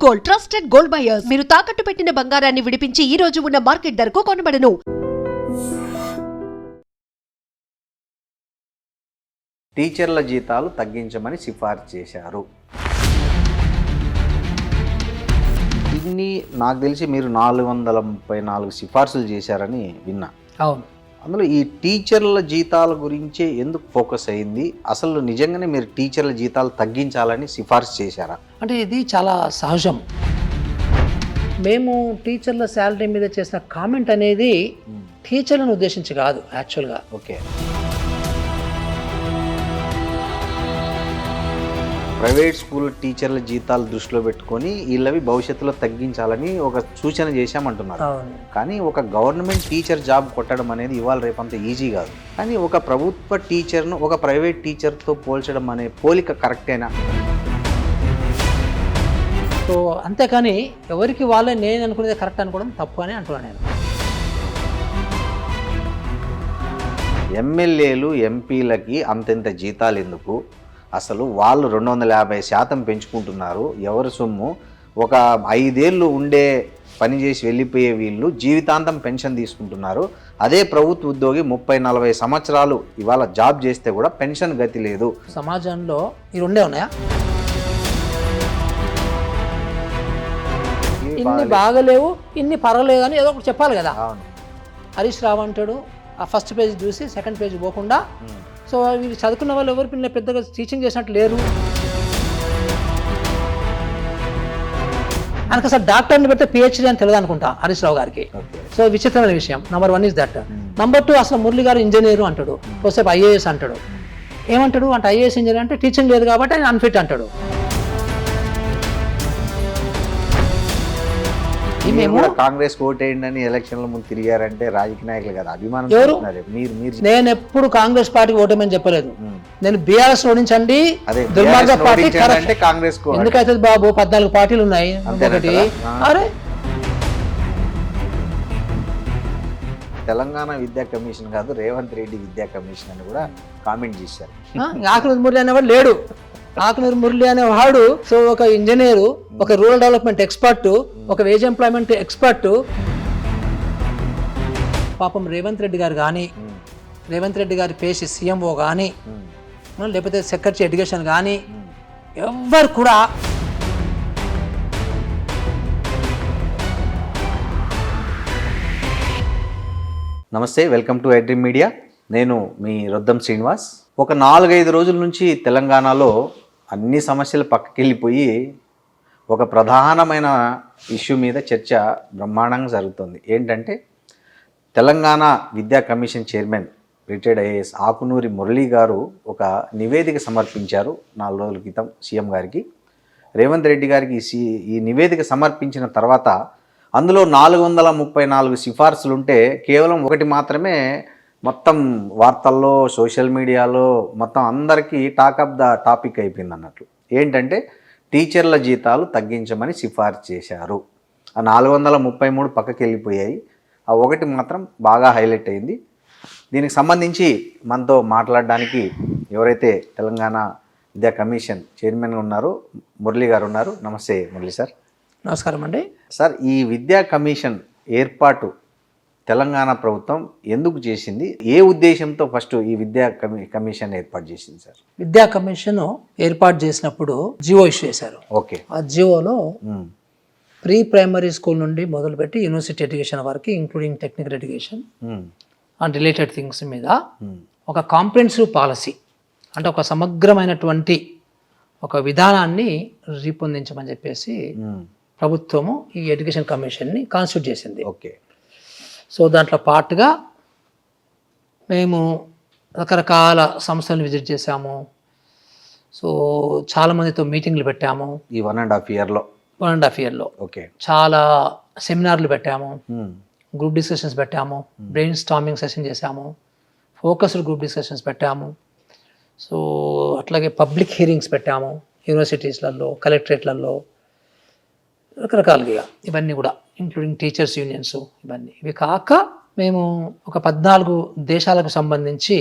Gold, trusted gold buyers. మీరు తాకట్టు పెట్టిన బంగారాన్ని విడిపించి ఈ రోజు ఉన్న మార్కెట్ ధరకు కొనబడను. టీచర్ల జీతాలు తగ్గించమని సిఫార్సు చేశారు. ఇన్ని నాకు తెలిసి మీరు 434 సిఫార్సులు చేశారని విన్నా. అవును. అందులో ఈ టీచర్ల జీతాల గురించే ఎందుకు ఫోకస్ అయింది? అసలు నిజంగానే మీరు టీచర్ల జీతాలు తగ్గించాలని సిఫార్సు చేశారా? అంటే ఇది చాలా సహజం. మేము టీచర్ల శాలరీ మీద చేసిన కామెంట్ అనేది టీచర్లను ఉద్దేశించి కాదు యాక్చువల్గా. ఓకే. ప్రైవేట్ స్కూల్ టీచర్ల జీతాలు దృష్టిలో పెట్టుకొని వీళ్ళవి భవిష్యత్తులో తగ్గించాలని ఒక సూచన చేశామంటున్నారు. కానీ ఒక గవర్నమెంట్ టీచర్ జాబ్ కొట్టడం అనేది ఇవాళ రేపంత ఈజీ కాదు. కానీ ఒక ప్రభుత్వ టీచర్ను ఒక ప్రైవేట్ టీచర్తో పోల్చడం అనే పోలిక కరెక్టేనా? సో అంతేకాని ఎవరికి వాళ్ళే నేను అనుకునేది కరెక్ట్ అనుకోవడం తప్పు అని అంటున్నాను నేను. ఎమ్మెల్యేలు ఎంపీలకి అంతెంత జీతాలు ఎందుకు? అసలు వాళ్ళు 250% పెంచుకుంటున్నారు. ఎవరి సొమ్ము? ఒక 5 ఏళ్ళు ఉండే పని చేసి వెళ్ళిపోయే వీళ్ళు జీవితాంతం పెన్షన్ తీసుకుంటున్నారు. అదే ప్రభుత్వ ఉద్యోగి 30-40 సంవత్సరాలు ఇవాళ జాబ్ చేస్తే కూడా పెన్షన్ గతి లేదు. సమాజంలో ఈ రెండే ఉన్నాయా? ఇన్ని బాగలేవు, ఇన్ని పర్వాలేదు అని ఏదో ఒకటి చెప్పాలి కదా. హరీష్ రావు అంటాడు, ఆ ఫస్ట్ పేజ్ చూసి సెకండ్ పేజ్ పోకుండా. సో వీళ్ళు చదువుకున్న వాళ్ళు ఎవరు పిల్లలు పెద్దగా టీచింగ్ చేసినట్టు లేరు. ఆయనకు అసలు డాక్టర్ని పెడితే పిహెచ్డీ అని తెలియదు అనుకుంటా హరీష్ రావు గారికి. సో విచిత్రమైన విషయం. Number 1 is that. నెంబర్ 2 అసలు మురళి గారు ఇంజనీరు అంటాడు, ఒకసేపు ఐఏఎస్ అంటాడు. ఏమంటాడు అంటే ఐఏఎస్ ఇంజనీర్ అంటే టీచింగ్ లేదు కాబట్టి ఆయన అన్ఫిట్ అంటాడు. మేము కాంగ్రెస్ ఓటేయండి ఎలక్షన్ల ముందు తిరిగారంటే రాజకీయ నాయకులు కదా అభిమానం. నేను ఎప్పుడు కాంగ్రెస్ పార్టీకి ఓటేమని చెప్పలేదు. నేను బీఆర్ఎస్ ఓడించండి, దుర్మార్గ పార్టీ కాంగ్రెస్. ఎందుకైతే బాబు 14 పార్టీలు ఉన్నాయి. ఒకటి అరే తెలంగాణ విద్యా కమిషన్ కాదు రేవంత్ రెడ్డి విద్యా కమిషన్ అని కూడా కామెంట్ చేశారు. ఆకునూరి మురళి అనేవాడు లేడు. ఆకునూరి మురళి అనేవాడు సో ఒక ఇంజనీరు, ఒక రూరల్ డెవలప్మెంట్ ఎక్స్పర్ట్, ఒక వేజ్ ఎంప్లాయ్మెంట్ ఎక్స్పర్ట్. పాపం రేవంత్ రెడ్డి గారు కానీ, రేవంత్ రెడ్డి గారి పేసి సీఎంఓ కానీ, లేకపోతే సెక్రటరీ ఎడ్యుకేషన్ కానీ ఎవ్వరు కూడా నమస్తే, వెల్కమ్ టు ఐడ్రీమ్ మీడియా. నేను మీ రొద్దం శ్రీనివాస్. ఒక 4-5 రోజుల నుంచి తెలంగాణలో అన్ని సమస్యలు పక్కకెళ్ళిపోయి ఒక ప్రధానమైన ఇష్యూ మీద చర్చ బ్రహ్మాండంగా జరుగుతుంది. ఏంటంటే తెలంగాణ విద్యా commission chairman retired IAS Akunuri Murali గారు ఒక నివేదిక సమర్పించారు 4 రోజుల క్రితం సీఎం గారికి. రేవంత్ రెడ్డి గారికి ఈ నివేదిక సమర్పించిన తర్వాత అందులో 434 సిఫార్సులుంటే కేవలం ఒకటి మాత్రమే మొత్తం వార్తల్లో సోషల్ మీడియాలో మొత్తం అందరికీ టాక్ ఆఫ్ ద టాపిక్ అయిపోయింది అన్నట్లు. ఏంటంటే టీచర్ల జీతాలు తగ్గించమని సిఫార్సు చేశారు. ఆ 433 పక్కకి వెళ్ళిపోయాయి. ఆ ఒకటి మాత్రం బాగా హైలైట్ అయింది. దీనికి సంబంధించి మనతో మాట్లాడడానికి ఎవరైతే తెలంగాణ విద్యా కమిషన్ చైర్మన్గా ఉన్నారో మురళి గారు ఉన్నారు. నమస్తే మురళి సార్. నమస్కారం అండి. సార్, ఈ విద్యా కమిషన్ ఏర్పాటు తెలంగాణ ప్రభుత్వం ఎందుకు చేసింది? ఏ ఉద్దేశంతో ఫస్ట్ ఈ విద్యా కమిషన్ ఏర్పాటు చేసింది సార్? విద్యా కమిషన్ ఏర్పాటు చేసినప్పుడు జియో ఇష్యూ చేశారు. ఓకే. ఆ జియోలో ప్రీ ప్రైమరీ స్కూల్ నుండి మొదలుపెట్టి యూనివర్సిటీ ఎడ్యుకేషన్ వరకు including technical education and related things మీద ఒక కాంప్రిహెన్సివ్ పాలసీ అంటే ఒక సమగ్రమైనటువంటి ఒక విధానాన్ని రూపొందించమని చెప్పేసి ప్రభుత్వము ఈ ఎడ్యుకేషన్ కమిషన్ని కాన్స్టిట్యూట్ చేసింది. ఓకే. సో దాంట్లో పార్ట్గా మేము రకరకాల సంస్థలను విజిట్ చేశాము. సో చాలామందితో మీటింగ్లు పెట్టాము ఈ 1.5 ఇయర్లో. ఓకే. చాలా సెమినార్లు పెట్టాము, గ్రూప్ డిస్కషన్స్ పెట్టాము, బ్రెయిన్ స్టార్మింగ్ సెషన్ చేశాము, ఫోకస్డ్ గ్రూప్ డిస్కషన్స్ పెట్టాము. సో అట్లాగే పబ్లిక్ హీరింగ్స్ పెట్టాము యూనివర్సిటీస్లలో, కలెక్టరేట్లలో, రకరకాలుగా ఇవన్నీ కూడా ఇంక్లూడింగ్ టీచర్స్ యూనియన్స్ ఇవన్నీ. ఇవి కాక మేము ఒక 14 దేశాలకు సంబంధించి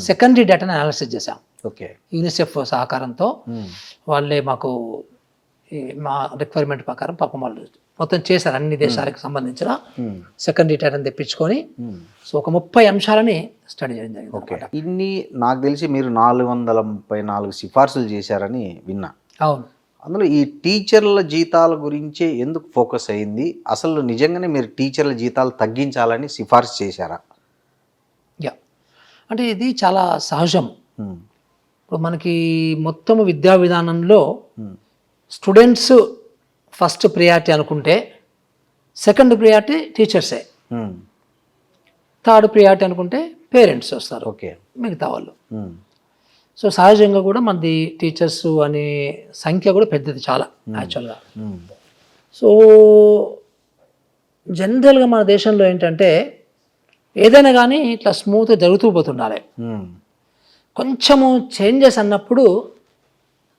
సెకండరీ డేటాను అనాలిసిస్ చేశాం. ఓకే. యూనిసెఫ్ సహకారంతో వాళ్ళే మాకు మా రిక్వైర్మెంట్ ప్రకారం పాపం వాళ్ళు మొత్తం చేశారు అన్ని దేశాలకు సంబంధించిన సెకండరీ టైటిల్ తెప్పించుకొని సో ఒక 30 అంశాలని స్టడీ చేయడం జరిగింది ఓకే. అన్నమాట. ఇన్ని నాకు తెలిసి మీరు 434 సిఫార్సులు చేశారని విన్నా. అవును. అందులో ఈ టీచర్ల జీతాల గురించే ఎందుకు ఫోకస్ అయింది? అసలు నిజంగానే మీరు టీచర్ల జీతాలు తగ్గించాలని సిఫార్సు చేశారా? యా, అంటే ఇది చాలా సహజం. ఉమ్, ఇప్పుడు మనకి మొత్తం విద్యా విధానంలో ఉమ్, స్టూడెంట్స్ ఫస్ట్ ప్రియారిటీ అనుకుంటే సెకండ్ ప్రియారిటీ టీచర్సే, ఉమ్, థర్డ్ ప్రియారిటీ అనుకుంటే పేరెంట్స్ వస్తారు, ఓకే. మిగతా వాళ్ళు. ఉమ్, సో సహజంగా కూడా మనది టీచర్స్ అనే సంఖ్య కూడా పెద్దది చాలా యాక్చువల్గా. ఉమ్, సో జనరల్గా మన దేశంలో ఏంటంటే ఏదైనా కానీ ఇట్లా స్మూత్గా జరుగుతూ పోతుండాలి. ఉమ్, కొంచెము చేంజెస్ అన్నప్పుడు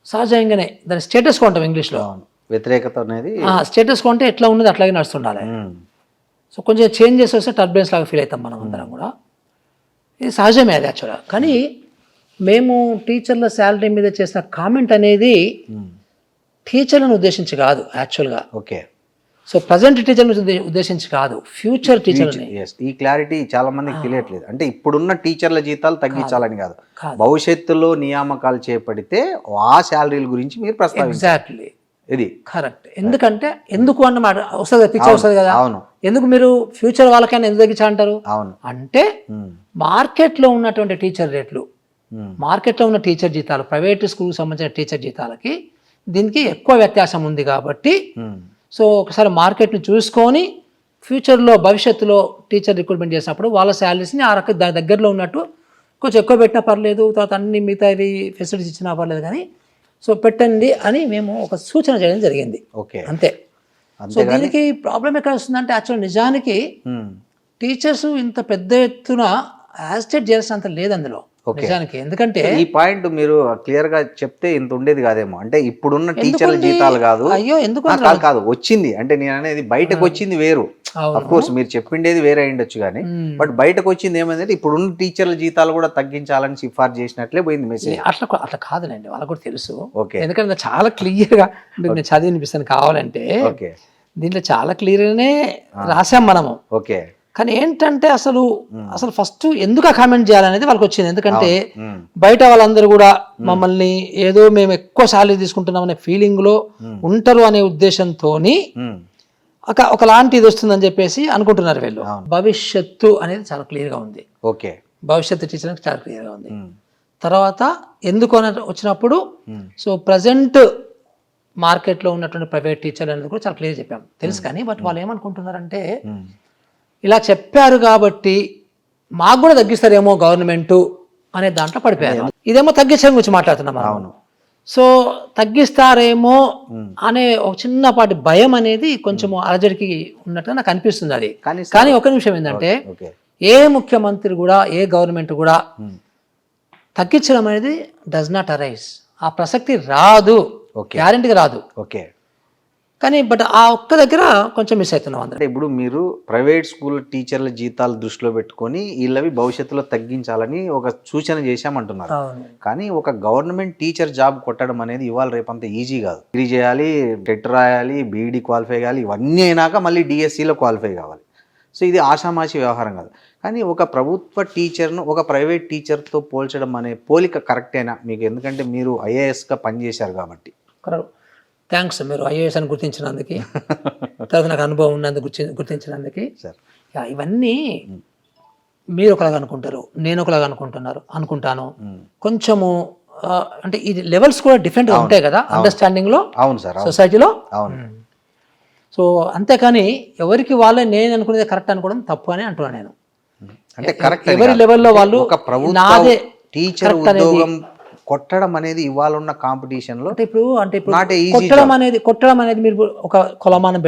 సహజంగానే దాని స్టేటస్ కో అంటాం ఇంగ్లీష్లో. అవును. వ్యతిరేకత అనేది స్టేటస్ కో అంటే ఎట్లా ఉన్నది అట్లాగే నడుస్తుండాలి. ఉమ్, సో కొంచెం చేంజెస్ వస్తే టర్బులెన్స్ లాగా ఫీల్ అవుతాం మనం అందరం కూడా. ఇది సహజమే అది యాక్చువల్గా. కానీ మేము టీచర్ల శాలరీ మీద చేసిన కామెంట్ అనేది ఉమ్, టీచర్లను ఉద్దేశించి కాదు యాక్చువల్గా. ఓకే. సో ప్రజెంట్ టీచర్లను ఉద్దేశించి కాదు, ఫ్యూచర్ టీచర్లని. Yes, ఈ క్లారిటీ చాలా మందికి తెలియట్లేదు. అంటే ఇప్పుడున్న టీచర్ల జీతాలు తగ్గించాలని కాదు, కాదు. భవిష్యత్తులో నియామకాలు చేపడితే ఆ శాలరీల గురించి మీరు ప్రస్తావించారు. ఎగ్జాక్ట్లీ, ఇది కరెక్ట్. ఎందుకంటే ఎందుకు అన్నమాట వస్తుంది, పిక్చర్ వస్తుంది కదా. అవును, ఎందుకు మీరు ఫ్యూచర్ వాళ్ళకైనా ఎందుకు తగ్గించాలంటారు అవును. అంటే ఉమ్, మార్కెట్లో ఉన్నటువంటి టీచర్ రేట్లు, ఉమ్, మార్కెట్లో ఉన్న టీచర్ జీతాలు, ప్రైవేట్ స్కూల్కి సంబంధించిన టీచర్ జీతాలకి దీనికి ఎక్కువ వ్యత్యాసం ఉంది కాబట్టి ఉమ్, సో ఒకసారి మార్కెట్ని చూసుకొని ఫ్యూచర్లో భవిష్యత్తులో టీచర్ రిక్రూట్మెంట్ చేసినప్పుడు వాళ్ళ శాలరీస్ని ఆ రకంగా దాని దగ్గరలో ఉన్నట్టు కొంచెం ఎక్కువ పెట్టినా పర్లేదు, తర్వాత అన్ని మిగతా ఇవి ఫెసిలిటీస్ ఇచ్చినా పర్లేదు, కానీ సో పెట్టండి అని మేము ఒక సూచన చేయడం జరిగింది. ఓకే. అంతే. సో అంతేగాని దీనికి ప్రాబ్లం ఎక్కడ వస్తుందంటే యాక్చువల్ నిజానికి ఉమ్, టీచర్స్ ఇంత పెద్ద ఎత్తున యాజిటేట్ చేయాల్సినంత లేదు అందులో నిజానికి. ఎందుకంటే ఈ పాయింట్ మీరు క్లియర్ గా చెప్తే ఇంత ఉండేది కాదేమో. అంటే ఇప్పుడున్న టీచర్ల జీతాలు కాదు, అయ్యో ఎందుకు కాదు కాదు వచ్చింది అంటే నేను అనేది బయటకు వచ్చింది వేరు. అఫ్ కోర్స్ మీరు చెప్పిండేది వేరే అయిండొచ్చు కానీ, బట్ బయటకు వచ్చింది ఏమైందంటే ఇప్పుడున్న టీచర్ల జీతాలు కూడా తగ్గించాలని సిఫార్సు చేసినట్లే పోయింది మెసేజ్. అట్లా అట్లా కాదులేండి, వాళ్ళకు కూడా తెలుసు. ఓకే. ఎందుకంటే చాలా క్లియర్గా మీకు నేను చదివి వినిపిస్తాను కావాలంటే. ఓకే. దీంట్లో చాలా క్లియర్గానే రాసాం మనము. ఓకే. కానీ ఏంటంటే అసలు ఫస్ట్ ఎందుకు ఆ కామెంట్ చేయాలనేది వాళ్ళకి వచ్చింది. ఎందుకంటే ఉమ్, బయట వాళ్ళందరూ కూడా మమ్మల్ని ఏదో మేము ఎక్కువ శాలరీ తీసుకుంటున్నాం అనే ఫీలింగ్లో ఉంటారు అనే ఉద్దేశంతో ఉమ్, ఒకలాంటి ఇది వస్తుందని చెప్పేసి అనుకుంటున్నారు వీళ్ళు. భవిష్యత్తు అనేది చాలా క్లియర్గా ఉంది. ఓకే. భవిష్యత్తు టీచర్కి చాలా క్లియర్గా ఉంది. ఉమ్, తర్వాత ఎందుకు అని వచ్చినప్పుడు సో ప్రజెంట్ మార్కెట్లో ఉన్నటువంటి ప్రైవేట్ టీచర్లు అనేది కూడా చాలా క్లియర్ చెప్పాం, తెలుసు. కానీ బట్ వాళ్ళు ఏమనుకుంటున్నారంటే ఉమ్, ఇలా చెప్పారు కాబట్టి మాకు కూడా తగ్గిస్తారేమో గవర్నమెంట్ అనే దాంట్లో పడిపోయారు. ఇదేమో తగ్గించడం గురించి మాట్లాడుతున్నాం మనం. అవును. సో తగ్గిస్తారేమో అనే ఒక చిన్నపాటి భయం అనేది కొంచెం అలజడికి ఉన్నట్టుగా నాకు అనిపిస్తుంది అది. కానీ ఒక నిమిషం ఏంటంటే ఓకే. ఏ ముఖ్యమంత్రి కూడా ఏ గవర్నమెంట్ కూడా తగ్గించడం అనేది డస్ నాట్ అరైజ్, ఆ ప్రసక్తి రాదు, గ్యారెంటీగా రాదు. ఓకే. కానీ బట్ ఆ ఒక్క దగ్గర కొంచెం మిస్ అవుతున్నాం అందరం. అంటే ఇప్పుడు మీరు ప్రైవేట్ స్కూల్ టీచర్ల జీతాలు దృష్టిలో పెట్టుకొని వీళ్ళవి భవిష్యత్తులో తగ్గించాలని ఒక సూచన చేశామంటున్నారు. కానీ ఒక గవర్నమెంట్ టీచర్ జాబ్ కొట్టడం అనేది ఇవాళ రేపంత ఈజీ కాదు. డిగ్రీ చేయాలి, టెట్ రాయాలి, బీఈడి క్వాలిఫై కావాలి, ఇవన్నీ అయినాక మళ్ళీ డిఎస్సిలో క్వాలిఫై కావాలి. సో ఇది ఆషామాషి వ్యవహారం కాదు. కానీ ఒక ప్రభుత్వ టీచర్ను ఒక ప్రైవేట్ టీచర్తో పోల్చడం అనే పోలిక కరెక్టేనా మీకు? ఎందుకంటే మీరు ఐఏఎస్గా పనిచేశారు కాబట్టి. థ్యాంక్స్, మీరు ఐఏఎస్ అని గుర్తించినందుకు, తర్వాత నాకు అనుభవం ఉన్నందుకు గుర్తించినందుకు. సార్ ఇవన్నీ మీరు ఒకలాగా అనుకుంటారు, నేను ఒకలాగా అనుకుంటాను. కొంచెము అంటే ఇది లెవెల్స్ కూడా డిఫరెంట్గా ఉంటాయి కదా అండర్స్టాండింగ్లో. అవును సార్, సొసైటీలో. అవును. సో అంతేకాని ఎవరికి వాళ్ళే నేను అనుకునేది కరెక్ట్ అనుకోవడం తప్పు అని అంటున్నాను నేను. అంటే కరెక్ట్ ఎవరి లెవెల్లో వాళ్ళు ఒక ప్రభుత్వ టీచర్ ఉద్యోగం కొట్టడం అనేది ఇవాళ ఉన్న కాంపిటీషన్ లో అంటే ఇప్పుడు కొట్టడం అనేది మీరు ఒక కొలమానం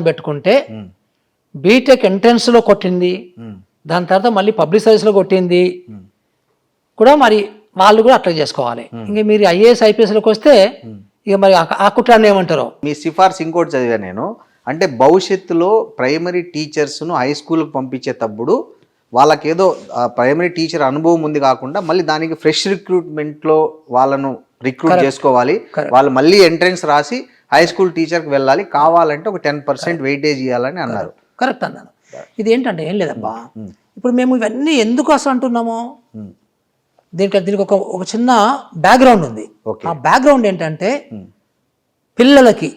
పెట్టుకుంటే బీటెక్ ఎంట్రన్స్ లో కొట్టింది, దాని తర్వాత మళ్ళీ పబ్లిక్ సర్వీస్ లో కొట్టింది కూడా మరి వాళ్ళు కూడా అట్లా చేసుకోవాలి. ఇంకా మీరు ఐఏఎస్ ఐపీఎస్ లోకి వస్తే ఇక మరి ఆ కుట్రాన్ని ఏమంటారు? మీ సిఫార్సు ఇంకోటి చదివా నేను. అంటే భవిష్యత్తులో ప్రైమరీ టీచర్స్ను హై స్కూల్కి పంపించేటప్పుడు వాళ్ళకేదో ప్రైమరీ టీచర్ అనుభవం ఉంది కాకుండా మళ్ళీ దానికి ఫ్రెష్ రిక్రూట్మెంట్లో వాళ్ళను రిక్రూట్ చేసుకోవాలి, వాళ్ళు మళ్ళీ ఎంట్రన్స్ రాసి హై స్కూల్ టీచర్కి వెళ్ళాలి, కావాలంటే ఒక 10% వెయిటేజ్ ఇవ్వాలని అన్నారు. కరెక్ట్ అన్నాను. ఇది ఏంటంటే ఏం లేదబ్బా, ఇప్పుడు మేము ఇవన్నీ ఎందుకు అసలు అంటున్నాము, దీనికి ఒక చిన్న బ్యాక్గ్రౌండ్ ఉంది. ఆ బ్యాక్గ్రౌండ్ ఏంటంటే పిల్లలకి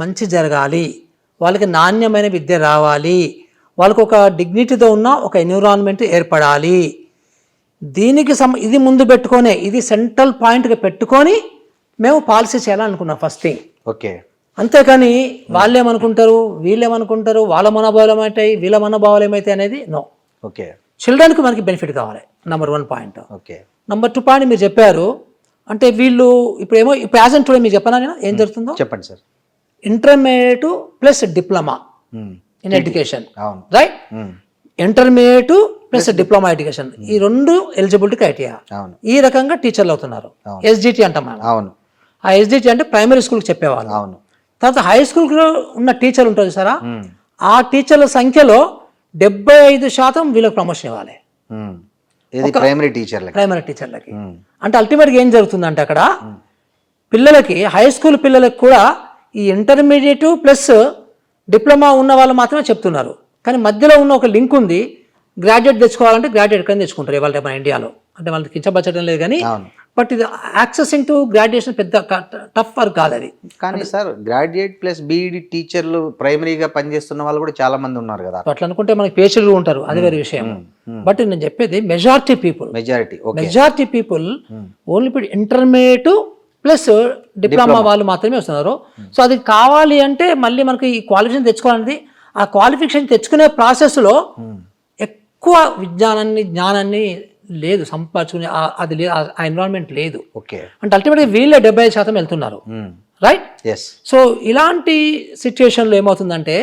మంచి జరగాలి, వాళ్ళకి నాణ్యమైన విద్య రావాలి, వాళ్ళకి ఒక డిగ్నిటీతో ఉన్న ఒక ఎన్విరాన్మెంట్ ఏర్పడాలి. దీనికి ఇది ముందు పెట్టుకొని, ఇది సెంట్రల్ పాయింట్గా పెట్టుకొని మేము పాలసీ చేయాలనుకున్నాం ఫస్ట్ థింగ్. ఓకే. అంతేకాని వాళ్ళేమనుకుంటారు, వీళ్ళేమనుకుంటారు, వాళ్ళ మనోభావాలు ఏమవుతాయి, వీళ్ళ మనోభావాలు ఏమవుతాయి అనేది నో. ఓకే. చిల్డ్రన్కి మనకి బెనిఫిట్ కావాలి, number 1 point. Okay. Number 2 point మీరు చెప్పారు, అంటే వీళ్ళు ఇప్పుడు యాజ్ టుడే మీకు చెప్పనా నేను ఏం జరుగుతుందో చెప్పండి sir. Intermediate plus diploma in education, అవును right? Intermediate plus diploma education, ఈ 2 ఎలిజిబిలిటీ క్రైటీరియా. అవును. ఈ రకంగా టీచర్లు అవుతున్నారు. SGT అంటాం మనం. అవును. ఆ SGT అంటే ప్రైమరీ స్కూల్కి చెప్పేవాళ్ళు. అవును. తర్వాత హై స్కూల్లో ఉన్న టీచర్లు ఉంటుంది సారా, ఆ టీచర్ల సంఖ్యలో 75% వీళ్ళకి ప్రమోషన్ ఇవ్వాలి, ఇది ప్రైమరీ టీచర్లకి. అంటే అల్టిమేట్గా ఏం జరుగుతుందంటే అక్కడ పిల్లలకి, హై స్కూల్ పిల్లలకి కూడా ఈ ఇంటర్మీడియట్ ప్లస్ డిప్లొమా ఉన్న వాళ్ళు మాత్రమే చెప్తున్నారు, కానీ మధ్యలో ఉన్న ఒక లింక్ ఉంది. గ్రాడ్యుయేట్ తెచ్చుకోవాలంటే గ్రాడ్యుయేట్ కానీ తెచ్చుకుంటారు ఇవాళ మన ఇండియాలో, అంటే వాళ్ళకి కించపరచడం లేదు కానీ, బట్ ఇది యాక్సెసింగ్ టు గ్రాడ్యుయేషన్ పెద్ద టఫ్ వర్క్ కాదు అది. కానీ సార్ గ్రాడ్యుయేట్ ప్లస్ బీఈడి టీచర్లు ప్రైమరీగా పనిచేస్తున్న వాళ్ళు కూడా చాలా మంది ఉన్నారు కదా. అట్లా అనుకుంటే మనకి పేషెంట్లు ఉంటారు, అది వేరే విషయం. బట్ నేను చెప్పేది మెజారిటీ పీపుల్ ఓన్లీ ఇప్పుడు ఇంటర్మీడియట్ ప్లస్ డిప్లొమా వాళ్ళు మాత్రమే వస్తున్నారు. సో అది కావాలి అంటే మళ్ళీ మనకి ఈ క్వాలిఫికేషన్ తెచ్చుకోవాలనేది, ఆ క్వాలిఫికేషన్ తెచ్చుకునే ప్రాసెస్లో ఎక్కువ జ్ఞానాన్ని లేదు సంపాదించుకునే, అది లేదు, ఆ ఎన్విరాన్మెంట్ లేదు. ఓకే. అంటే అల్టిమేట్గా వీళ్ళే 75% వెళ్తున్నారు, రైట్? సో ఇలాంటి సిచ్యుయేషన్లో ఏమవుతుందంటే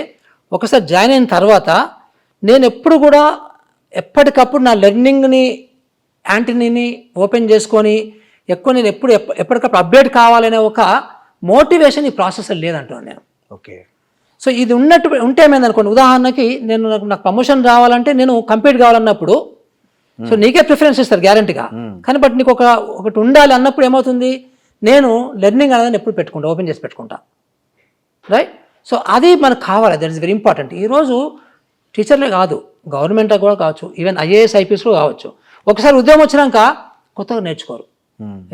ఒకసారి జాయిన్ అయిన తర్వాత నేను ఎప్పుడు కూడా ఎప్పటికప్పుడు నా లెర్నింగ్ని యాంటనీని ఓపెన్ చేసుకొని నేను ఎప్పటికప్పుడు అప్డేట్ కావాలనే ఒక మోటివేషన్ ఈ ప్రాసెస్ లేదంటున్నాను నేను. ఓకే. సో ఇది ఉంటే ఏమైందనుకోండి, ఉదాహరణకి నాకు ప్రమోషన్ రావాలంటే నేను కంప్లీట్ కావాలన్నప్పుడు, సో నీకే ప్రిఫరెన్స్ ఇస్తారు గ్యారంటీగా, కానీ బట్ నీకు ఒకటి ఉండాలి అన్నప్పుడు ఏమవుతుంది, నేను లెర్నింగ్ అనేది ఎప్పుడు పెట్టుకుంటా, ఓపెన్ చేసి పెట్టుకుంటా, రైట్? సో అది మనకు కావాలి, దట్ ఈస్ వెరీ ఇంపార్టెంట్. ఈరోజు టీచర్లే కాదు, గవర్నమెంట్ కూడా కావచ్చు, ఈవెన్ IAS IPS కావచ్చు, ఒకసారి ఉద్యోగం వచ్చినాక కొత్తగా నేర్చుకోరు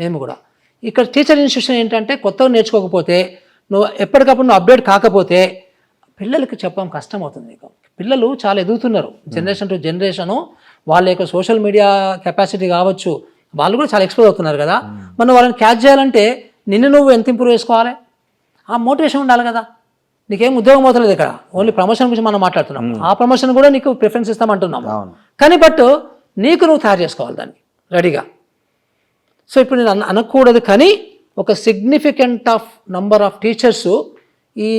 ఏమి కూడా. ఇక్కడ టీచర్ ఇన్స్టిట్యూషన్ ఏంటంటే కొత్తగా నేర్చుకోకపోతే, నువ్వు ఎప్పటికప్పుడు నువ్వు అప్డేట్ కాకపోతే పిల్లలకి చెప్పడం కష్టం అవుతుంది. నీకు పిల్లలు చాలా ఎదుగుతున్నారు, జనరేషన్ టు జనరేషను, వాళ్ళ యొక్క సోషల్ మీడియా కెపాసిటీ కావచ్చు, వాళ్ళు కూడా చాలా ఎక్స్పోజ్ అవుతున్నారు కదా. మనం వాళ్ళని క్యాచ్ చేయాలంటే నువ్వు ఎంత ఇంప్రూవ్ చేసుకోవాలి, ఆ మోటివేషన్ ఉండాలి కదా. నీకేం ఉద్యోగం అవుతలేదు ఇక్కడ, ఓన్లీ ప్రమోషన్ గురించి మనం మాట్లాడుతున్నాం. ఆ ప్రమోషన్ కూడా నీకు ప్రిఫరెన్స్ ఇస్తామంటున్నాం, కానీ బట్ నీకు నువ్వు తయారు చేసుకోవాలి దాన్ని రెడీగా. సో ఇప్పుడు నేను అనకూడదు, కానీ ఒక సిగ్నిఫికెంట్ నంబర్ ఆఫ్ టీచర్స్ ఈ